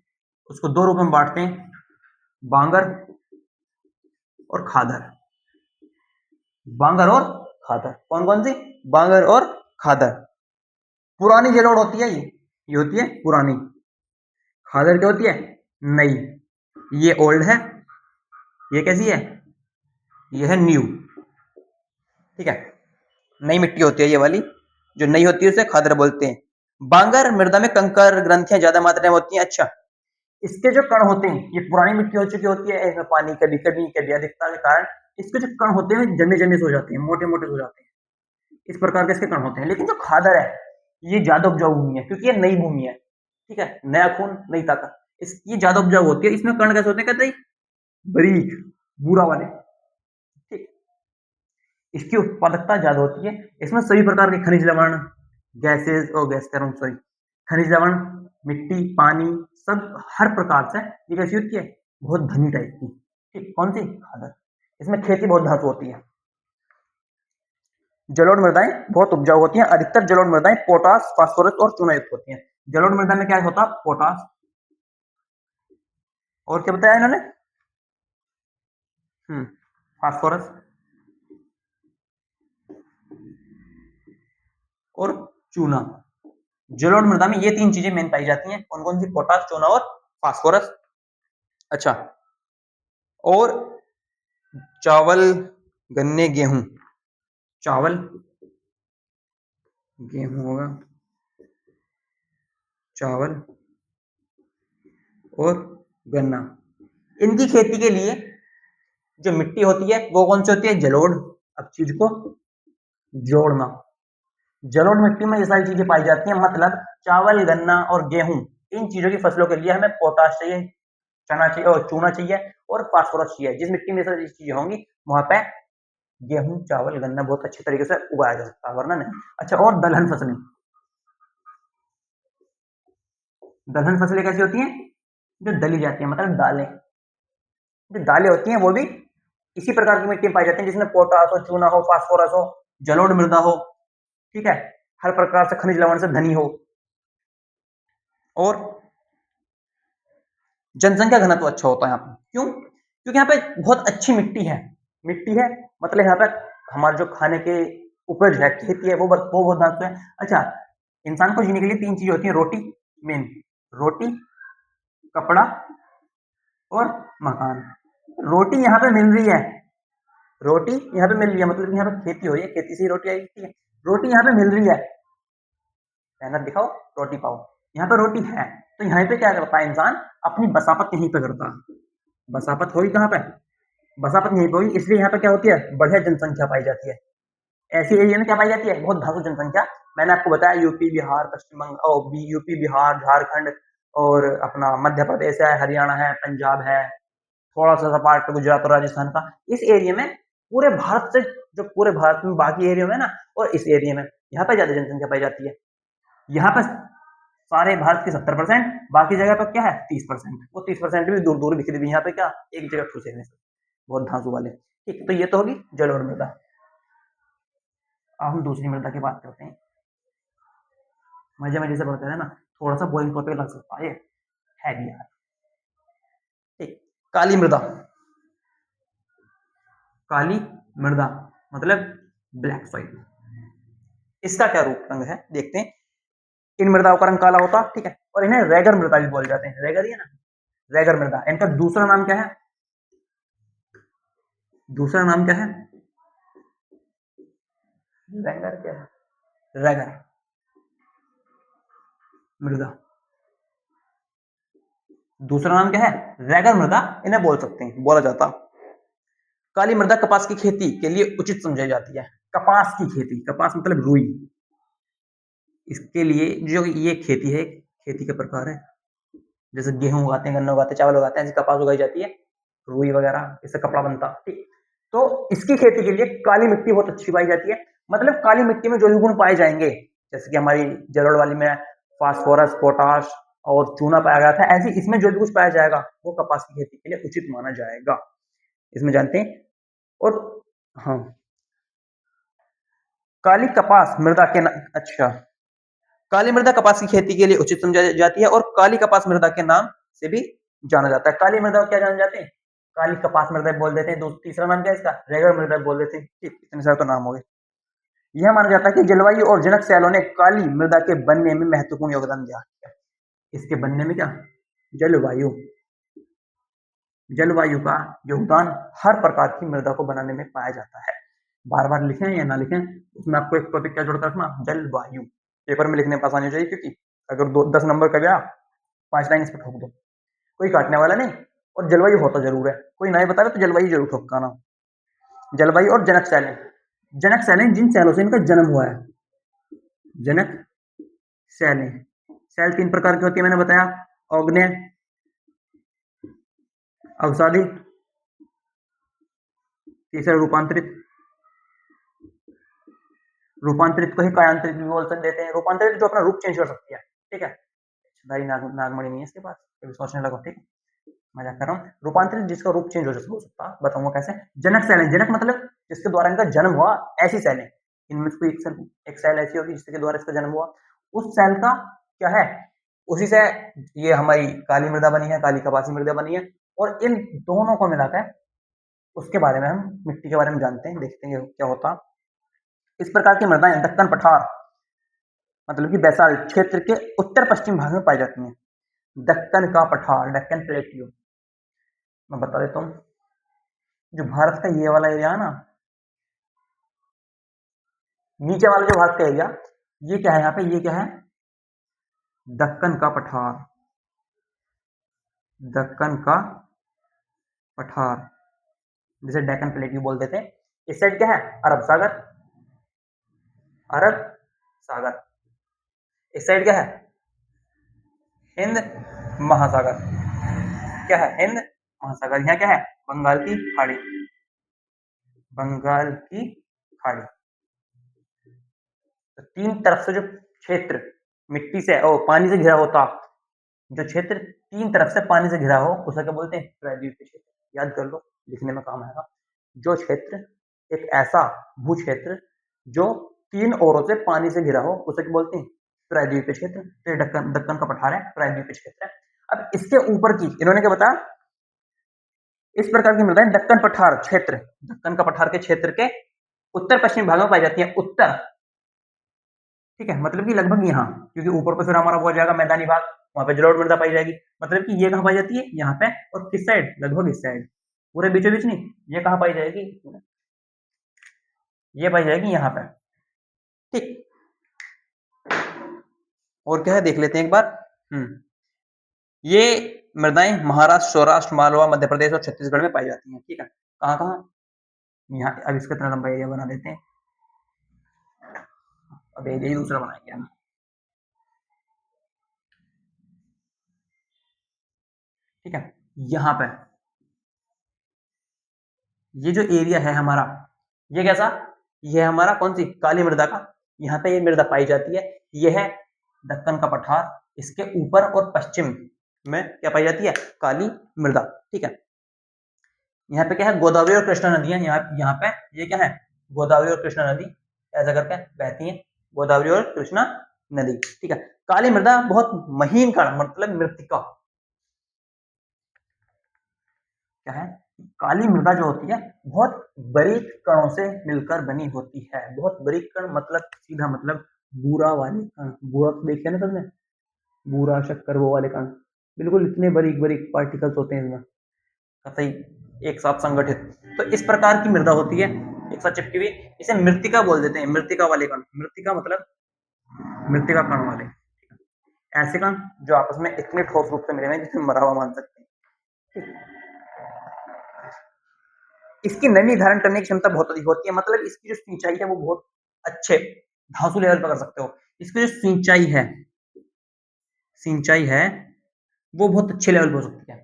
उसको दो रूप में बांटते हैं, बांगर और खादर। बांगर और खादर, कौन कौन सी? बांगर और खादर। पुरानी जलोढ़ होती है, ये होती है पुरानी। खादर क्या होती है? नई। ये ओल्ड है, ये कैसी है? ये है न्यू, ठीक है। नई मिट्टी होती है ये वाली, जो नहीं होती है उसे खादर बोलते हैं। बांगर मृदा में कंकर ग्रंथियां ज्यादा मात्रा में होती हैं। अच्छा, इसके जो कण होते हैं ये पुरानी मिट्टी हो चुकी होती है, इसमें पानी कभी कभी कभी अधिकता के कारण इसके जो कण होते हैं जमे जमे से हो जाते हैं, मोटे मोटे हो जाते हैं, इस प्रकार के इसके कण होते हैं। लेकिन जो खादर है ये ज्यादा उपजाऊ भूमि है, क्योंकि ये नई भूमि है, ठीक है, नया खून नई ताकत, इस ये ज्यादा उपजाऊ होती है। इसमें कण कैसे होते हैं, कहते हैं बारीक भूरा वाले, ठीक, इसकी उत्पादकता ज्यादा होती है। इसमें सभी प्रकार के खनिज लवण, गैसेस और गैस कह रहा हूँ सॉरी, खनिज लवण, मिट्टी, पानी, सब हर प्रकार से ये कैसी होती है, बहुत धनी टाइप की, ठीक, कौन सी, खादर। इसमें खेती बहुत धातु होती है। जलोढ़ मृदाएं बहुत उपजाऊ होती हैं। अधिकतर जलोढ़ मृदाएं पोटास, फास्फोरस और चूना युक्त होती हैं। जलोढ़ मृदा में क्या होता है, पोटास, और क्या बताया इन्होंने, फास्फोरस और चूना। जलोढ़ मृदा में ये तीन चीजें मेन पाई जाती हैं। कौन कौन सी, पोटास, चूना और फास्फोरस। अच्छा, और चावल, गन्ने, गेहूं, चावल, गेहूं होगा, चावल और गन्ना, इनकी खेती के लिए जो मिट्टी होती है वो कौन सी होती है, जलोढ़। अब चीज को जोड़ना, जलोढ़ मिट्टी में ये सारी चीजें पाई जाती हैं। मतलब चावल, गन्ना और गेहूं, इन चीजों की फसलों के लिए हमें पोटाश चाहिए, चना चाहिए और चूना चाहिए और फास्फोरस चाहिए। जिस मिट्टी में सारी चीजें होंगी वहां पे गेहूं, चावल, गन्ना बहुत अच्छे तरीके से उगाया जा सकता है, वरना नहीं। अच्छा, और दलहन फसलें, दलहन फसलें कैसी होती हैं, जो दली जाती है, मतलब दालें, जो दालें होती हैं वो भी इसी प्रकार की मिट्टी में पाई जाती है, जिसमें पोटास हो, चूना हो, फास्फोरस हो, जलोढ़ मृदा हो, ठीक है, हर प्रकार से खनिज लवण से धनी हो, और जनसंख्या घनत्व अच्छा होता है यहाँ पे। क्यों, क्योंकि यहाँ पे बहुत अच्छी मिट्टी है, मिट्टी है मतलब यहाँ पे हमारे जो खाने के उपज है, खेती है, वो बहुत धातु है। अच्छा, इंसान को जीने के लिए तीन चीजें होती है, रोटी मेन, रोटी, कपड़ा और मकान। रोटी यहाँ पे मिल रही है, रोटी यहाँ पे मिल रही है, मतलब यहाँ पे खेती हो रही है, खेती से ही रोटी आई है, रोटी यहाँ पे मिल रही है, मेहनत दिखाओ रोटी पाओ, यहाँ पे रोटी है। तो यहाँ पे क्या करता है इंसान, अपनी बसापत यहीं पे करता है। बसापत होगी कहाँ पे, बसापत यहीं पे होगी, इसलिए यहाँ पे क्या होती है, बढ़िया जनसंख्या पाई जाती है। ऐसी एरिया में क्या पाई जाती है, बहुत धातु जनसंख्या। मैंने आपको बताया यूपी, बिहार, पश्चिम बंगाल, यूपी, बिहार, झारखंड और अपना मध्य प्रदेश है, हरियाणा है, पंजाब है, थोड़ा सा पार्ट गुजरात और राजस्थान का। इस एरिया में पूरे भारत से, जो पूरे भारत में बाकी एरिया में ना, और इस एरिया में यहाँ पे ज्यादा जनसंख्या पाई जाती है। यहाँ पर सारे भारत के 70%, बाकी जगह पर क्या है 30%, वो 30% भी दूर दूर बिखरी हुई, यहाँ पे क्या एक जगह ठूसे हुए, बहुत धांसू वाले। ठीक, तो ये तो होगी जलोढ़ मृदा। अब हम दूसरी मृदा की बात करते हैं। मजे मजे से पढ़ते हैं ना, थोड़ा सा बोरिंग टॉपिक लग सकता है, है भी यार। ठीक, काली मृदा, काली मृदा मतलब ब्लैक सॉइल, इसका क्या रूप रंग है देखते हैं। इन मृदाओं का रंग काला होता, ठीक है, और इन्हें रेगर मृदा भी बोले जाते हैं, रेगर ही है ना, रेगर मृदा। इनका दूसरा नाम क्या है, दूसरा नाम क्या है, रेगर क्या है, रेगर मृदा, दूसरा नाम क्या है, रेगर मृदा इन्हें बोल सकते हैं, बोला जाता। काली मृदा कपास की खेती के लिए उचित समझी जाती है। कपास की खेती, कपास मतलब रुई, इसके लिए जो ये खेती है, खेती का प्रकार है, जैसे गेहूं उगाते हैं, गन्ना उगाते हैं, चावल उगाते हैं, ऐसी कपास उगाई जाती है, रुई वगैरह, इससे कपड़ा बनता, ठीक। तो इसकी खेती के लिए काली मिट्टी बहुत अच्छी पाई जाती है। मतलब काली मिट्टी में जो भी गुण पाए जाएंगे, जैसे कि हमारी जलोढ़ वाली में फास्फोरस, पोटाश और चूना पाया गया था, ऐसे इसमें जो भी कुछ पाया जाएगा वो कपास की खेती के लिए उचित माना जाएगा, इसमें जानते हैं। और हाँ, काली कपास मृदा के अच्छा, काली मृदा कपास की खेती के लिए उचित समझी जाती है और काली कपास मृदा के नाम से भी जाना जाता है। काली मृदा क्या जाने जाते हैं, काली कपास मृदा बोल देते हैं। तीसरा नाम क्या है इसका, रेगर मृदा बोल देते हैं। ठीक, इतने सारे तो नाम हो गए। यह माना जाता है कि जलवायु और जनक सैलों ने काली मृदा के बनने में महत्वपूर्ण योगदान दिया। इसके बनने में क्या, जलवायु, जलवायु का योगदान हर प्रकार की मृदा को बनाने में पाया जाता है। बार बार लिखें या ना लिखें, उसमें आपको एक टॉपिक क्या जोड़कर रखना, जलवायु। पेपर में लिखने में आसानी हो जाएगी, क्योंकि अगर 10 नंबर का गया 5 लाइन इस पर ठोक दो, कोई काटने वाला नहीं। और जलवायु होता जरूर है, कोई नहीं बतावे तो जलवायु जरूर ठोकाना। जलवायु और जनक सैलें, जनक सैलें जिन सैलों से इनका जन्म हुआ है, जनक सैलें। सैल 3 प्रकार की होती है, मैंने बताया, अग्नेय, अवसादी, तीसरा रूपांतरित। रूपांतरित को ही कायांतरित भी बोल देते हैं। रूपांतरित जो अपना रूप चेंज कर सकती है, ठीक है। भाई नागमणि नहीं है इसके पास, कभी सोचने लगो, ठीक है, मजाक कर रहा हूँ। रूपांतरित जिसका रूप चेंज हो सकता, बताऊंगा कैसे। जनक सैलें, जनक मतलब जिसके द्वारा इनका जन्म हुआ, ऐसी सैलें। इनमें कोई एक सेल ऐसी होगी जिसके द्वारा इसका जन्म हुआ, उस सेल का क्या है, उसी से ये हमारी काली मृदा बनी है, काली कपासी मृदा बनी है। और इन दोनों को मिलाकर उसके बारे में हम मिट्टी के बारे में जानते हैं, देखते हैं क्या होता। इस प्रकार की मृदाएं दक्कन पठार, मतलब कि बैसाल्ट क्षेत्र के उत्तर पश्चिम भाग में पाई जाती हैं। दक्कन का पठार, डेक्कन प्लेट्यू, मैं बता देता हूँ। जो भारत का ये वाला एरिया है ना, नीचे वाला जो भारत का एरिया, ये क्या है यहाँ पे, ये क्या है, दक्कन का पठार, दक्कन का पठार, जिसे डेक्कन प्लेट्यू बोल देते हैं। इस साइड क्या है, अरब सागर, अरब सागर। इस साइड क्या है, हिंद महासागर। क्या है, हिंद महासागर। यहाँ क्या है, बंगाल की खाड़ी, बंगाल की खाड़ी। तो 3 तरफ से जो क्षेत्र मिट्टी से और पानी से घिरा होता, जो क्षेत्र 3 तरफ से पानी से घिरा हो, उसे क्या बोलते हैं, प्रायद्वीपीय क्षेत्र। याद कर लो, लिखने में काम आएगा। जो क्षेत्र, एक ऐसा भू क्षेत्र जो 3 ओरों से पानी से घिरा हो, उसे क्या बोलते हैं, प्रायद्वीपीय क्षेत्र। तो दक्कन, दक्कन का पठार है, प्रायद्वीपीय क्षेत्र है। अब इसके ऊपर की इन्होंने क्या बताया, इस प्रकार की मृदाएं दक्कन पठार क्षेत्र, दक्कन का पठार के क्षेत्र के उत्तर पश्चिम भाग में पाई जाती है। उत्तर, ठीक है, मतलब कि लगभग यहाँ, क्योंकि ऊपर तो फिर हमारा हो जाएगा मैदानी भाग, वहां पे जलोढ़ मृदा पाई जाएगी। मतलब कि ये कहाँ पाई जाती है, यहाँ पे। और किस साइड, लगभग इस साइड, पूरे बीचों बीच नहीं। ये कहाँ पाई जाएगी, ये पाई जाएगी यहाँ पे, ठीक। और क्या है, देख लेते हैं एक बार। ये मृदाएं महाराष्ट्र, सौराष्ट्र, मालवा, मध्य प्रदेश और छत्तीसगढ़ में पाई जाती हैं, ठीक है। कहाँ कहाँ, यहाँ। अब इसका इतना लंबा एरिया बना देते हैं, अब एरिया दूसरा बनाएंगे हम, ठीक है। यहाँ पे ये जो एरिया है हमारा, ये कैसा, ये हमारा कौन सी, काली मृदा का। यहाँ पे ये मृदा पाई जाती है। ये है दक्कन का पठार, इसके ऊपर और पश्चिम में क्या पाई जाती है, काली मृदा, ठीक है। यहाँ पे क्या है, गोदावरी और कृष्णा नदियां, यहाँ पे ये क्या है, गोदावरी और कृष्णा नदी ऐसा करके बहती हैं, गोदावरी और कृष्णा नदी, ठीक है। काली मृदा बहुत महीन कण, मतलब मृतिका, क्या है, काली मृदा जो होती है बहुत बारीक कणों से मिलकर बनी होती है। बहुत बारीक कण मतलब सीधा मतलब बूरा वाले कण, बूरा तो देखे ना सबने, बूरा शक्कर वो वाले कण, बिल्कुल इतने बारीक बारीक पार्टिकल्स होते हैं इसमें, कतई एक साथ संगठित। तो इस प्रकार की मृदा होती है, एक साथ चिपकी हुई। इसे मृतिका बोल देते हैं, मृतिका वाले कण। मृतिका मतलब मृतिका कण वाले, ऐसे कण जो आपस में इतने ठोस रूप से मिले हुए हैं जिसमें मरा हुआ मान सकते हैं। इसकी नमी धारण करने की क्षमता बहुत अधिक होती है, मतलब इसकी जो सिंचाई है वो बहुत अच्छे धांसू लेवल पर कर सकते हो। इसकी जो सिंचाई है वो बहुत अच्छे लेवल पर हो सकती है।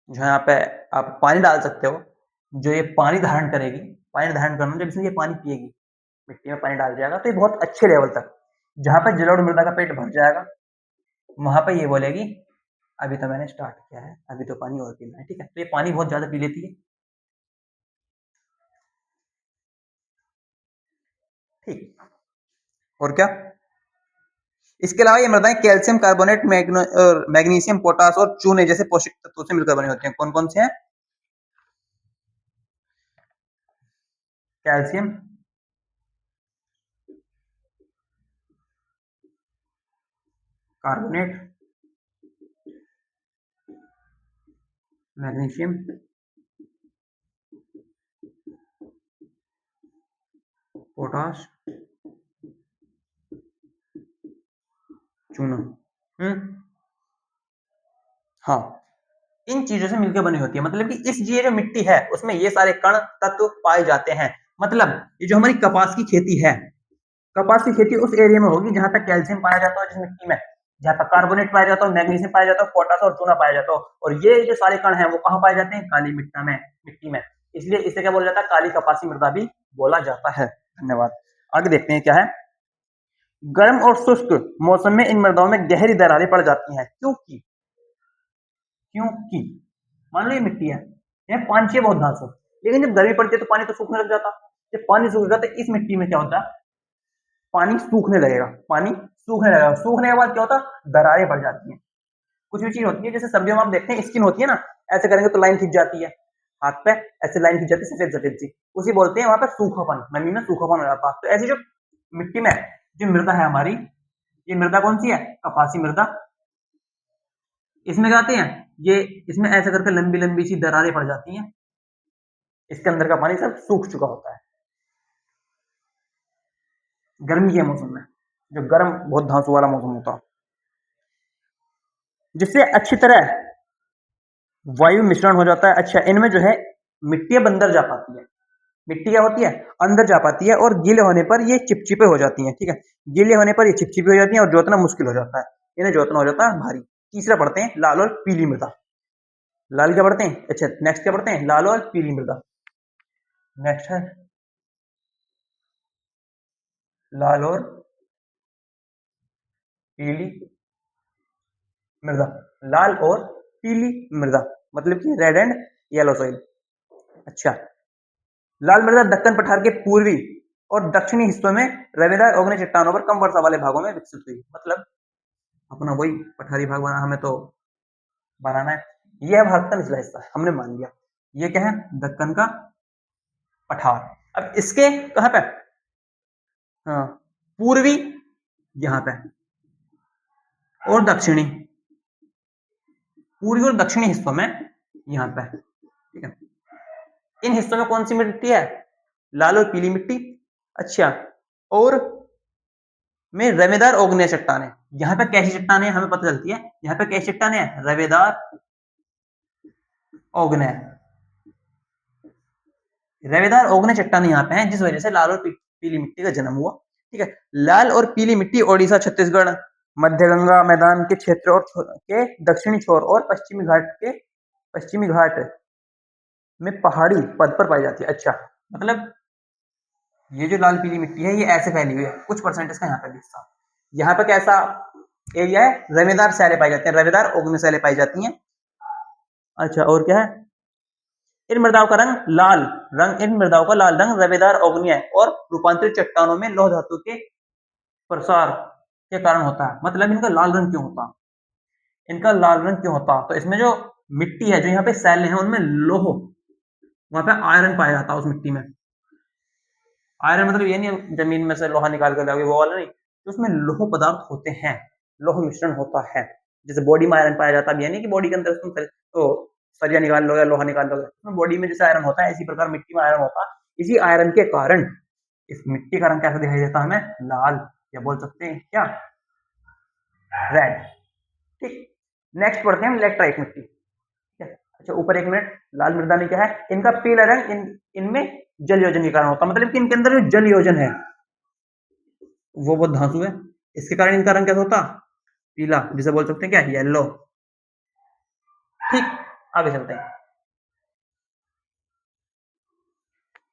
जो यहाँ पे आप पानी डाल सकते हो, जो ये पानी धारण करेगी, पानी धारण करना जब इसमें ये पानी पिएगी, मिट्टी में पानी डाल जाएगा तो ये बहुत अच्छे लेवल तक, जहां पर जलोढ़ मृदा का पेट भर जाएगा, वहां पर ये बोलेगी अभी तो मैंने स्टार्ट किया है, अभी तो पानी और पीना है, ठीक है। तो ये पानी बहुत ज्यादा पी लेती है, ठीक। और क्या, इसके अलावा ये मृदाएं कैल्शियम कार्बोनेट, मैग्नीशियम, पोटास और चूने जैसे पोषक तत्वों से मिलकर बनी होती हैं। कौन कौन से हैं, कैल्शियम, कार्बोनेट, मैग्नीशियम, पोटाश, चूना। हाँ, इन चीजों से मिलकर बनी होती है, मतलब कि इस ये जो मिट्टी है उसमें ये सारे कण तत्व पाए जाते हैं। मतलब ये जो हमारी कपास की खेती है, कपास की खेती उस एरिया में होगी जहां तक कैल्शियम पाया जाता है जिस मिट्टी में, जहां तक कार्बोनेट पाया जाता है, मैग्नीशियम पाया जाता है, पोटास और चूना पाया जाता है। और ये जो सारे कण हैं वो कहाँ पाए जाते हैं? काली मिट्टी में। इसलिए इसे क्या बोला जाता है? काली कपासी मृदा भी बोला जाता है। धन्यवाद। आगे देखते हैं क्या है। गर्म और शुष्क मौसम में इन मृदाओं में गहरी दरारें पड़ जाती हैं। क्योंकि मान लो ये मिट्टी है, यहाँ पानी चाहिए बहुत घास हो, लेकिन जब गर्मी पड़ती है तो पानी तो सूखने लग जाता। जब पानी सूख जाता है इस मिट्टी में क्या होता है? पानी सूखने लगेगा, सूखने के बाद क्या होता है? दरारें पड़ जाती हैं। कुछ भी चीज होती है, जैसे सर्दियों में आप देखते हैं स्किन होती है ना, ऐसे करेंगे तो लाइन खिंच जाती है, हाथ पे ऐसे लाइन खिंच जाती है सफेद सफेद सी, उसी बोलते हैं वहां पे सूखापन, नमी में सूखापन हो जाता है। तो ऐसी जो मिट्टी में जो मृदा है हमारी, ये मृदा कौन सी है? कपासी मृदा। इसमें क्या आते हैं? ये इसमें ऐसे करके लंबी लंबी सी दरारें पड़ जाती हैं, इसके अंदर का पानी सब सूख चुका होता है गर्मी के मौसम में, जो गर्म बहुत धांसू वाला मौसम होता है, जिससे अच्छी तरह वायु मिश्रण हो जाता है। अच्छा, इनमें जो है मिट्टी अब अंदर जा पाती है, मिट्टी क्या होती है? अंदर जा पाती है, और गीले होने पर ये चिपचिपे हो जाती हैं। ठीक है, गीले होने पर ये चिपचिपे हो जाती हैं और जोतना मुश्किल हो जाता है, इन्हें जोतना हो जाता है भारी। तीसरा पढ़ते हैं लाल और पीली मृदा। लाल क्या पढ़ते हैं? अच्छा, नेक्स्ट क्या पढ़ते हैं? लाल और पीली मृदा। नेक्स्ट है लाल और पीली मृदा। लाल और पीली मृदा मतलब कि रेड एंड येलो सॉइल। अच्छा, लाल मृदा दक्कन पठार के पूर्वी और दक्षिणी हिस्सों में रवेदार ओगने चट्टानों पर कम वर्षा वाले भागों में विकसित हुई। मतलब अपना वही पठारी भाग बना, हमें तो बनाना है। यह है भारत का निचला हिस्सा, हमने मान लिया। ये क्या है? दक्कन का पठार। अब इसके कहां पे? हाँ, पूर्वी यहां पे, और दक्षिणी, पूर्वी और दक्षिणी हिस्सों में यहां पे। ठीक है, इन हिस्सों में कौन सी मिट्टी है? लाल और पीली मिट्टी। अच्छा, और में रवेदार ओग्नेय चट्टाने। यहाँ पे कैसी चट्टाने हमें पता चलती है, यहाँ पे कैसी चट्टाने हैं? रवेदार ओग्नेय, रवेदार ओग्नेय चट्टाने यहाँ पे हैं, जिस वजह से लाल और पीली मिट्टी का जन्म हुआ। ठीक है, लाल और पीली मिट्टी ओडिशा, छत्तीसगढ़, मध्य गंगा मैदान के क्षेत्र और के दक्षिणी छोर और पश्चिमी घाट में पहाड़ी पद पर पाई जाती है। अच्छा, मतलब ये जो लाल पीली मिट्टी है ये ऐसे फैली हुई है, कुछ परसेंट इसका यहाँ पे भी हिस्सा। यहाँ पे कैसा एरिया है? रवेदार सैले पाई जाती है, रवेदार ओग्नेय सैले पाई जाती हैं। अच्छा, और क्या है? इन मृदाओं का इन मृदाओं का लाल रंग रवेदार ओग्नेय और रूपांतरित चट्टानों में लौह धातु के प्रसार के कारण होता है। मतलब इनका लाल रंग क्यों होता? इनका लाल रंग क्यों होता? तो इसमें जो मिट्टी है, जो यहाँ पे सैले हैं, उनमें लोह, वहां पे आयरन पाया जाता है उस मिट्टी में। आयरन मतलब ये नहीं जमीन में से लोहा निकाल कर लाओगे, वो वाला नहीं, तो उसमें लोह पदार्थ होते हैं, लोह मिश्रण होता है। जैसे बॉडी में आयरन पाया जाता है, यानी कि बॉडी के अंदर तुम तो सरिया निकाल लोगे, लोहा निकाल लोगे, तो बॉडी में जैसे आयरन होता है, इसी प्रकार मिट्टी में आयरन होता है। इसी आयरन के कारण इस मिट्टी का रंग कैसा दिखाई देता है हमें? लाल, या बोल सकते हैं क्या? रेड। ठीक, नेक्स्ट पढ़ते हैं लेटराइट मिट्टी। अच्छा, ऊपर एक मिनट, लाल मृदा में क्या है? इनका पीला रंग इनमें जल योजन के कारण होता है। मतलब कि इनके अंदर जो जल योजन है वो बहुत धांसू है, इसके कारण इनका रंग कैसा होता? पीला, जिसे बोल सकते हैं क्या? येलो। ठीक, आगे चलते हैं।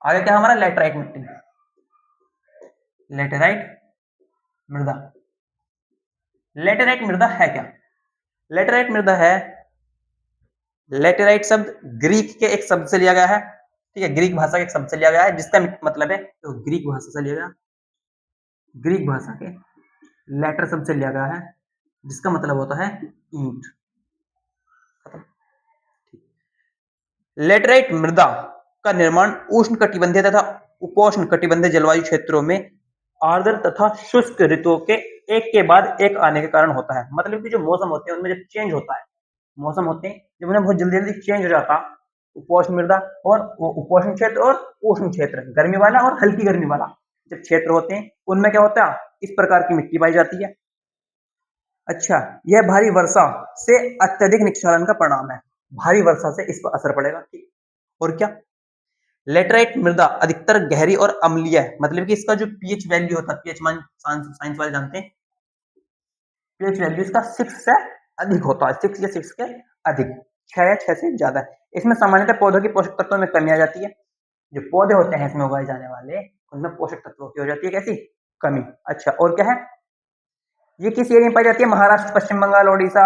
आगे क्या हमारा? लेटराइट मिट्टी, लेटेराइट मृदा। लेटेराइट मृदा है क्या? लेटेराइट मृदा है, लेटेराइट शब्द ग्रीक के एक शब्द से लिया गया है। ठीक है, ग्रीक भाषा के एक शब्द से लिया गया है, जिसका मतलब है, तो ग्रीक भाषा से लिया गया, ग्रीक भाषा के लेटर शब्द से लिया गया है, जिसका मतलब होता है ईंट। लेटराइट मृदा का निर्माण उष्ण कटिबंधीय तथा उपोष्ण कटिबंधीय जलवायु क्षेत्रों में आर्द्र तथा शुष्क ऋतुओं के एक के बाद एक आने के कारण होता है। मतलब कि जो मौसम होते हैं उनमें जब चेंज होता है, मौसम होते हैं जब उन्हें बहुत जल्दी जल्दी चेंज हो जाता, उपोष्ण मृदा और उपोष्ण क्षेत्र और उष्ण क्षेत्र, गर्मी वाला और हल्की गर्मी वाला, जब क्षेत्र होते हैं उनमें क्या होता है, इस प्रकार की मिट्टी पाई जाती है। अच्छा, यह भारी वर्षा से अत्यधिक निस्खलन का परिणाम है। भारी वर्षा से इस पर असर पड़ेगा। ठीक, और क्या, लेटराइट मृदा अधिकतर गहरी और अम्लीय है, मतलब कि इसका जो पीएच वैल्यू होता है, पीएच मान साइंस वाले जानते हैं, पीएच वैल्यू इसका 6 से अधिक होता है, 6 या 6 के अधिक, 6 या 6 से ज्यादा है। इसमें सामान्यतः पौधों की पोषक तत्वों में कमी आ जाती है। जो पौधे होते हैं इसमें उगाए जाने वाले, उनमें पोषक तत्वों की हो जाती है कैसी, कमी। अच्छा, और क्या है, ये किस एरिया में पाई जाती है, महाराष्ट्र, पश्चिम बंगाल, ओडिशा,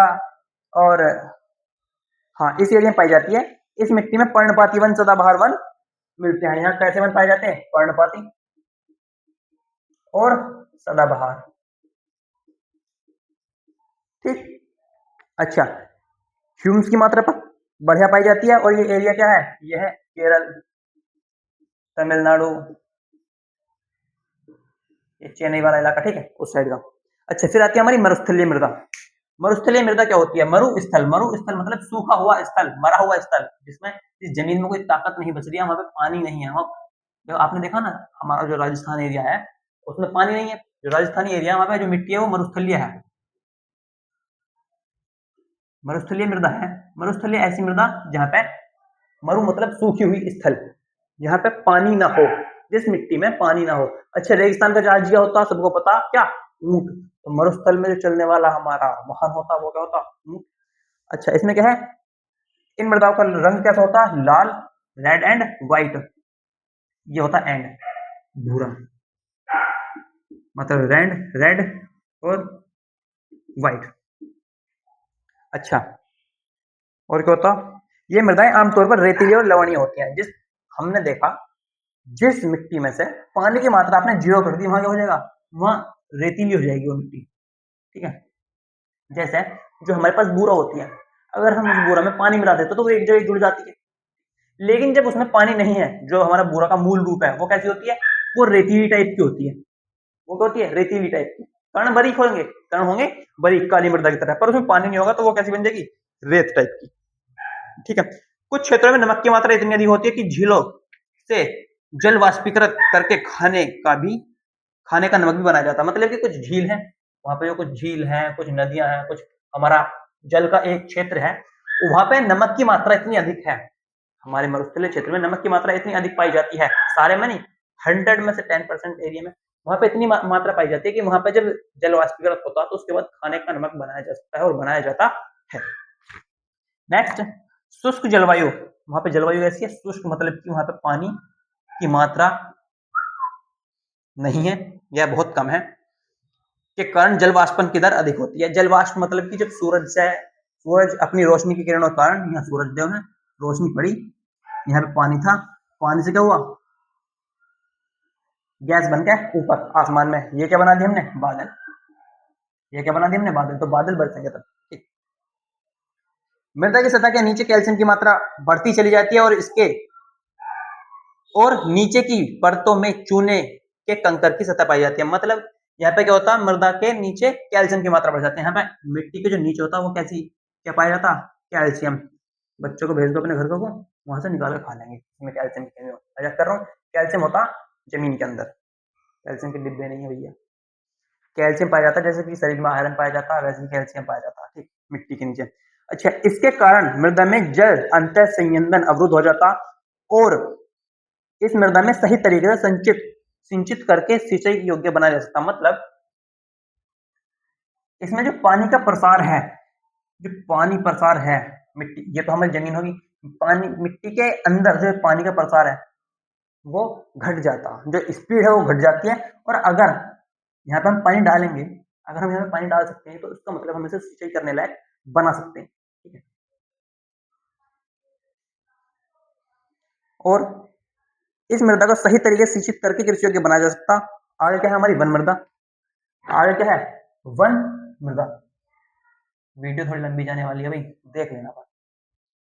और हाँ, इस एरिया में पाई जाती है। इस मिट्टी में पर्णपाती वन, सदाबहार वन मिलते हैं। यहाँ कैसे वन पाए जाते हैं, पर्णपाती और सदाबहार। ठीक, अच्छा, ह्यूम्स की मात्रा पर बढ़िया पाई जाती है। और ये एरिया क्या है, ये है केरल, तमिलनाडु, ये चेन्नई वाला इलाका, ठीक है, उस साइड का। अच्छा, फिर आती है हमारी मरुस्थलीय मृदा। मरुस्थलीय मृदा क्या होती है, मरुस्थल, मरुस्थल मतलब सूखा हुआ स्थल, मरा हुआ स्थल, जिसमें इस जमीन में कोई ताकत नहीं बच रही है, वहां पे पानी नहीं है। वहां आपने देखा ना, हमारा जो राजस्थान एरिया है उसमें पानी नहीं है। जो राजस्थानी एरिया है वहां पे जो मिट्टी है वो मरुस्थलीय है, मरुस्थलीय मृदा है। मरुस्थलीय ऐसी मृदा जहाँ पे, मरु मतलब सूखी हुई स्थल, जहाँ पे पानी ना हो, जिस मिट्टी में पानी ना हो। अच्छा, रेगिस्तान का राज्य होता है, सबको पता, क्या, ऊंट। तो मरुस्थल में जो चलने वाला हमारा वाहन होता है वो क्या होता, ऊंट। अच्छा, इसमें क्या है, इन मृदाओं का रंग कैसा होता है, लाल, रेड एंड व्हाइट। ये होता है एंड, भूरा, मतलब रेड रेड और व्हाइट। अच्छा, और क्या होता, ये मृदाएं आमतौर पर रेतीली और लवणीय होती हैं। जिस, हमने देखा, जिस मिट्टी में से पानी की मात्रा आपने 0 कर दी, वहां क्या हो जाएगा, वहां रेतीली हो जाएगी वो मिट्टी। ठीक है, जैसे जो हमारे पास बूरा होती है, अगर हम उस बूरा में पानी मिला देते तो वो एक जगह जुड़ जाती है। लेकिन जब उसमें पानी नहीं है, जो हमारा बूरा का मूल रूप है, वो कैसी होती है, वो रेतीली टाइप की होती है। वो क्या होती है, रेतीली टाइप की। कण बारीक होंगे, कण होंगे बारीक, काली मृदा की तरह, पर उसमें पानी नहीं होगा तो वो कैसी बन जाएगी, रेत टाइप की। ठीक है, कुछ क्षेत्रों में नमक की मात्रा इतनी अधिक होती है कि झीलों से जल वाष्पीकृत करके खाने का नमक भी बनाया जाता है। मतलब कि कुछ झील है, वहां पे जो कुछ झील है, कुछ नदियां हैं, कुछ हमारा जल का एक क्षेत्र है, वहां पे नमक की मात्रा इतनी अधिक है, हमारे मरुस्थलीय क्षेत्र में नमक की मात्रा इतनी अधिक पाई जाती है, सारे में नहीं, 100 में से 10% एरिया में वहां पे इतनी मात्रा पाई जाती है कि वहां पे जब जल वाष्पीकृत होता है तो उसके बाद खाने का नमक बनाया जा सकता है और बनाया जाता है। नेक्स्ट, शुष्क जलवायु। वहां पे जलवायु कैसी है, शुष्क मतलब कि वहां पे पानी की मात्रा नहीं है या बहुत कम है, के कारण जल वाष्पन की दर अधिक होती है। जल वाष्प मतलब कि जब सूरज अपनी रोशनी की किरणों के कारण, यहाँ सूरज देव है, रोशनी पड़ी, यहाँ पे पानी था, पानी से क्या हुआ, गैस बन के ऊपर आसमान में, ये क्या बना दिया हमने, बादल। ये क्या बना दिया हमने, बादल। तो बादल बरसेंगे तब। ठीक, मृदा की सतह के नीचे कैल्शियम की मात्रा बढ़ती चली जाती है और नीचे की परतों में चूने के कंकर की सतह पाई जाती है। मतलब यहाँ पे क्या होता है, मृदा के नीचे कैल्शियम की मात्रा बढ़ जाती है। यहाँ पे मिट्टी के जो नीचे होता है वो कैसी, क्या पाया जाता, कैल्शियम। बच्चों को भेज दो अपने घर को, वहां से निकाल कर खा लेंगे, इसमें कैल्शियम की कमी हो, मजाक कर रहा हूँ। कैल्शियम होता जमीन के अंदर, कैल्शियम के डिब्बे नहीं है भैया। कैल्शियम पाया जाता है, जैसे कि शरीर में आयरन पाया जाता है, वैसे ही कैल्शियम पाया जाता है, ठीक, मिट्टी के नीचे। अच्छा, इसके कारण मृदा में जल अंतः संयंदन अवरुद्ध हो जाता और इस मृदा में सही तरीके से सिंचित करके सिंचाई योग्य बनाया जा सकता। मतलब इसमें जो पानी का प्रसार है, जो पानी प्रसार है, मिट्टी, ये तो हमारी जमीन होगी, पानी मिट्टी के अंदर जो पानी का प्रसार है वो घट जाता, जो स्पीड है वो घट जाती है। और अगर यहाँ पे हम पानी डालेंगे, अगर हम यहाँ पे पानी डाल सकते हैं तो इसका मतलब हम इसे सिंचाई करने लायक बना सकते हैं। ठीक है, और इस मृदा को सही तरीके से सिंचित करके कृषि योग्य बनाया जा सकता। आगे क्या है हमारी वन मृदा, आगे क्या है वन मृदा। वीडियो थोड़ी लंबी जाने वाली है भाई, देख लेना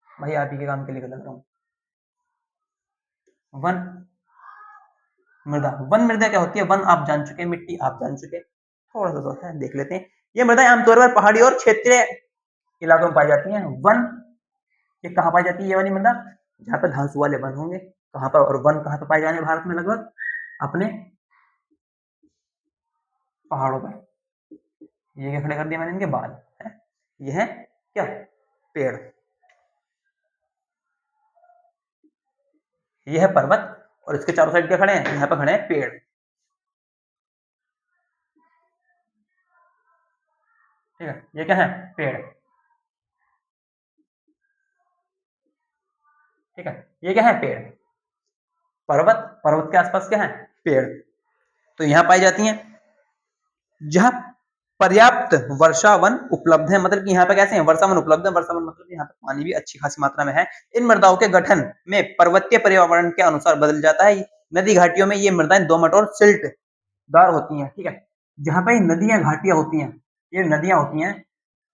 भाई, आप ही के काम के लिए लग रहा हूँ। वन मृदा, वन मृदा क्या होती है, वन आप जान चुके, मिट्टी आप जान चुके, थोड़ा सा है देख लेते हैं। ये मृदा आमतौर पर पहाड़ी और क्षेत्रीय इलाकों में पाई जाती है। वन, ये कहाँ पाई जाती है, ये वाली मृदा, जहाँ पे घास वाले वन होंगे, कहाँ पर, और वन कहाँ पे पाए जाने भारत में, लगभग अपने पहाड़ों पे। ये क्या खड़े कर दिया मैंने, इनके बाल है। ये है क्या, पेड़। ये है पर्वत, और इसके चारों साइड क्या खड़े हैं, यहाँ पे खड़े हैं पेड़। ठीक है, ये क्या है, पेड़। ठीक है, ये क्या है, पेड़। पर्वत, पर्वत के आसपास क्या है, पेड़। तो यहाँ पाई जाती हैं जहां पर्याप्त वर्षावन उपलब्ध है, मतलब कि यहाँ पे कैसे हैं, वर्षावन उपलब्ध है। वर्षावन मतलब यहाँ पे पानी भी अच्छी खासी मात्रा में है। इन मृदाओं के गठन में पर्वतीय पर्यावरण के अनुसार बदल जाता है। नदी घाटियों में ये मृदाएं दोमट और सिल्टदार होती हैं। ठीक है, जहां पे नदियां घाटियां होती हैं, ये नदियां होती हैं,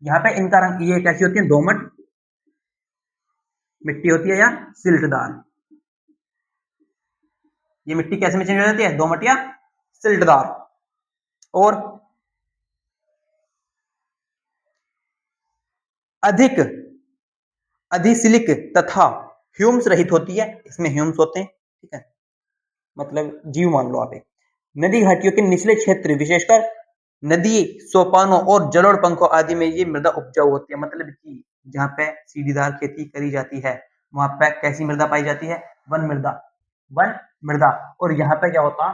यहाँ पे इनका रंग ये कैसी होती है, दोमट मिट्टी होती है या सिल्टदार। ये मिट्टी कैसे में चेंज हो जाती है, दोमट या सिल्टदार। और अधिक अधिसिलिक तथा ह्यूम्स रहित होती है। इसमें ह्यूम्स होते हैं। ठीक है, मतलब जीव मान लो आप एक। नदी घाटियों के निचले क्षेत्र विशेषकर नदी सोपानों और जलोढ़ पंखों आदि में ये मृदा उपजाऊ होती है। मतलब कि जहाँ पे सीढ़ीदार खेती करी जाती है वहां पे कैसी मृदा पाई जाती है, वन मृदा। वन मृदा। और यहाँ पे क्या होता,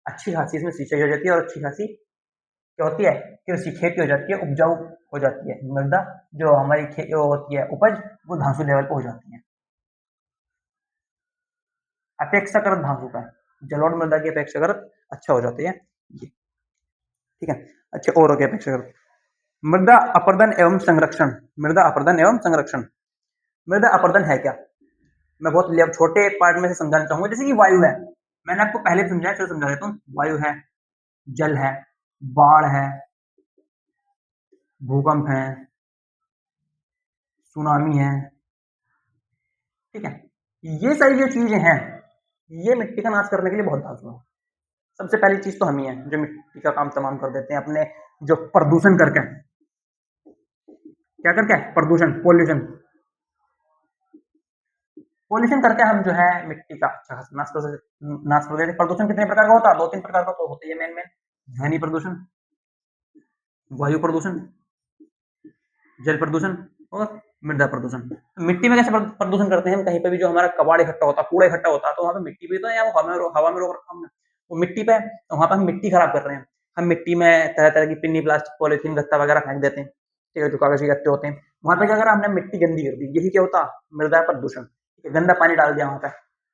अच्छी खासी इसमें सिंचाई हो जाती है, और अच्छी खासी क्या होती है, कृषि खेती हो जाती है, उपजाऊ हो जाती है मृदा। जो हमारी होती है उपज, वो धांसू लेवल पे हो जाती है। अपेक्षाकृत धांसू का, जलोढ़ मृदा की अपेक्षाकृत अच्छा हो जाती है ये। ठीक है, अच्छा और हो गया अपेक्षाकृत। मृदा अपर्दन एवं संरक्षण। मृदा अपर्दन एवं संरक्षण। मृदा अपर्दन है क्या, मैं बहुत छोटे पार्ट में से समझाना चाहूंगा। जैसे कि वायु है, मैंने आपको पहले समझाया, चलो समझा देता हूँ। वायु है, जल है, बाढ़ है, भूकंप है, सुनामी है। ठीक है, ये सारी जो चीजें हैं, ये मिट्टी का नाश करने के लिए बहुत धांसू है। सबसे पहली चीज तो हम ही है जो मिट्टी का काम तमाम कर देते हैं अपने, जो प्रदूषण करके, क्या करके, प्रदूषण, पोल्यूशन। पोल्यूशन करके हम जो है मिट्टी का अच्छा खासा नाश कर देते हैं। प्रदूषण कितने प्रकार का होता है, दो तीन प्रकार का तो होता है मेन मेन। ध्वनि प्रदूषण, वायु प्रदूषण, जल प्रदूषण, और मृदा प्रदूषण। मिट्टी में कैसे प्रदूषण करते हैं हम, कहीं पे भी जो हमारा कबाड़ इकट्ठा होता है, कूड़ा इकट्ठा होता है, तो वहां पे मिट्टी भी तो है, या वो हवा में रोक रखा हमने, वो मिट्टी पे, तो वहां पे हम मिट्टी खराब कर रहे हैं। हम मिट्टी में तरह तरह की पिन्नी, प्लास्टिक, पॉलिथीन, गत्ता वगैरह फेंक देते हैं। ठीक है, जो कागज के गत्ते होते हैं, वहां पे क्या करा हमने, मिट्टी गंदी कर दी। यही क्या होता, मृदा प्रदूषण। गंदा पानी डाल दिया वहां पे,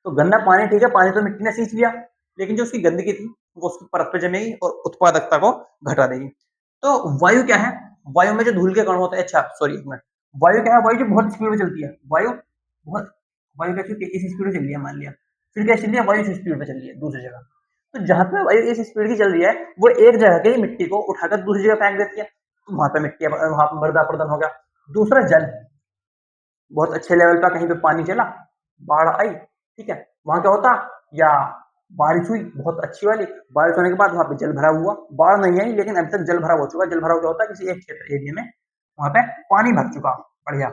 तो गंदा पानी, ठीक है, पानी तो मिट्टी ने सींच लिया, लेकिन जो उसकी गंदगी थी वो उसकी परत पे जमेगी और उत्पादकता को घटा देगी। तो वायु क्या है, वायु में जो धूल के कण होते हैं, अच्छा सॉरी एक मिनट, वायु क्या है, वायु जो बहुत स्पीड में चलती है, वायु बहुत, वायु कैसी होती है, इस स्पीड में चल रही है मान लिया, फिर क्या चल रही है, वायु इस स्पीड में चल रही है दूसरी जगह। तो जहां पे वायु इस स्पीड की चल रही है, वो एक जगह की मिट्टी को उठाकर दूसरी जगह फेंक देती है, तो वहां पे मिट्टी, वहां पर मृदा प्रदन हो गया। दूसरा जल, बहुत अच्छे लेवल का कहीं पे पानी चला, बाढ़ आई, ठीक है, वहां क्या होता, या बारिश हुई बहुत अच्छी वाली, बारिश होने के बाद वहां पे जल भरा हुआ, बाढ़ नहीं आई लेकिन अभी तक जल भरा हो चुका। जल भरा क्या होता है, किसी एक क्षेत्र एरिया में वहां पे पानी भर चुका, बढ़िया,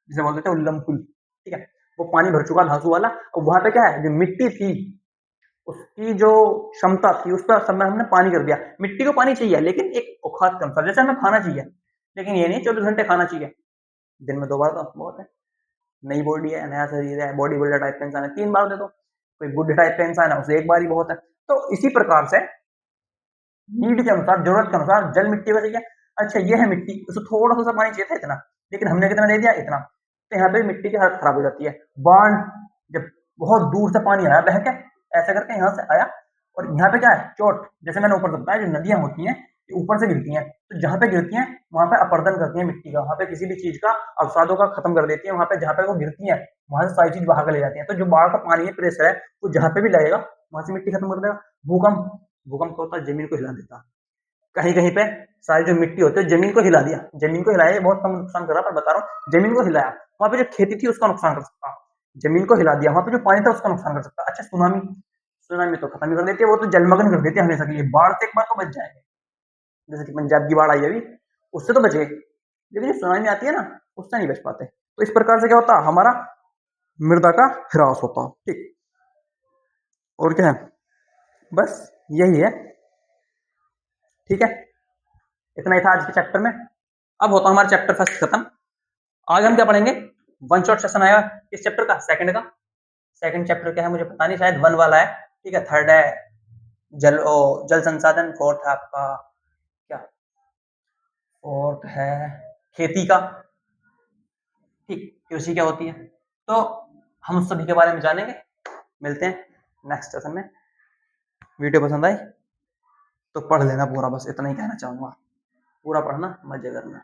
जिसे बोलते थे उल्लम फुल। ठीक है, वो पानी भर चुका धांसू वाला, और वहां पे क्या है, जो मिट्टी थी उसकी जो क्षमता थी उस पर समय हमने पानी कर दिया। मिट्टी को पानी चाहिए लेकिन एक औकात के अनुसार, जैसे हमें खाना चाहिए, लेकिन ये नहीं 24 घंटे खाना चाहिए, दिन में 2 बार तो बहुत है। नई बॉडी है, नया शरीर है, बॉडी बिल्डर टाइप का इंसान है, 3 बार दे दो। कोई बुढ़े टाइप का इंसान है, उसे एक बार ही बहुत है। तो इसी प्रकार से नीड के अनुसार, जरूरत के अनुसार जल मिट्टी को चाहिए। अच्छा ये है मिट्टी, उसे थोड़ा सा पानी चाहिए था इतना, लेकिन हमने कितना दे दिया, इतना। तो यहाँ पे मिट्टी की हालत खराब हो जाती है। बाढ़, जब बहुत दूर से पानी आया बह के, ऐसा करके यहाँ से आया, और यहाँ पे क्या है, चोट, जैसे मैंने ऊपर से बताया, जो नदियां होती हैं ये ऊपर से गिरती हैं, तो जहां पे गिरती हैं वहां पे अपर्दन करती हैं मिट्टी का, वहां पे किसी भी चीज का अवसादों का खत्म कर देती है। वहां पे जहां पे वो गिरती है वहां से सारी चीज बहा कर ले जाती है। तो जो बाढ़ का पानी है, प्रेशर है, वो जहां पे भी लगेगा वहां से मिट्टी खत्म कर देगा। भूकंप, भूकंप होता है जमीन को हिला देता, कहीं कहीं पे सारी जो मिट्टी होती है जमीन को हिला दिया, जमीन को हिलाया, बहुत कम नुकसान कर रहा, पर बता रहा हूँ, जमीन को हिलाया, वहां पे जो खेती थी उसका नुकसान कर सकता, जमीन को हिला दिया, वहां पे जो पानी था उसका नुकसान कर सकता। अच्छा सुनामी, सुनामी तो खत्म ही कर देती है, वो तो जलमग्न कर देती है हमेशा के लिए। बाढ़ से एक बार तो बच जाएंगे, जैसे कि पंजाब की बाढ़ आई अभी, उससे तो बच गए, लेकिन जो सुनामी आती है ना, उससे नहीं बच पाते। तो इस प्रकार से क्या होता, हमारा मृदा का ह्रास होता। ठीक, और क्या है, बस यही है। ठीक है, इतना ही था आज के चैप्टर में। अब होता हमारा चैप्टर फर्स्ट खत्म। आगे हम क्या पढ़ेंगे, वन शॉट सेशन आएगा इस चैप्टर का, सेकंड का। सेकंड चैप्टर क्या है मुझे पता नहीं, शायद वन वाला है। ठीक है, थर्ड है जल संसाधन, फोर्थ है आपका क्या, फोर्थ है खेती का। ठीक, कृषि क्या होती है, तो हम उस सभी के बारे में जानेंगे। मिलते हैं नेक्स्ट सेशन में। वीडियो पसंद आई तो पढ़ लेना पूरा, बस इतना ही कहना चाहूंगा। पूरा पढ़ना, मजे करना।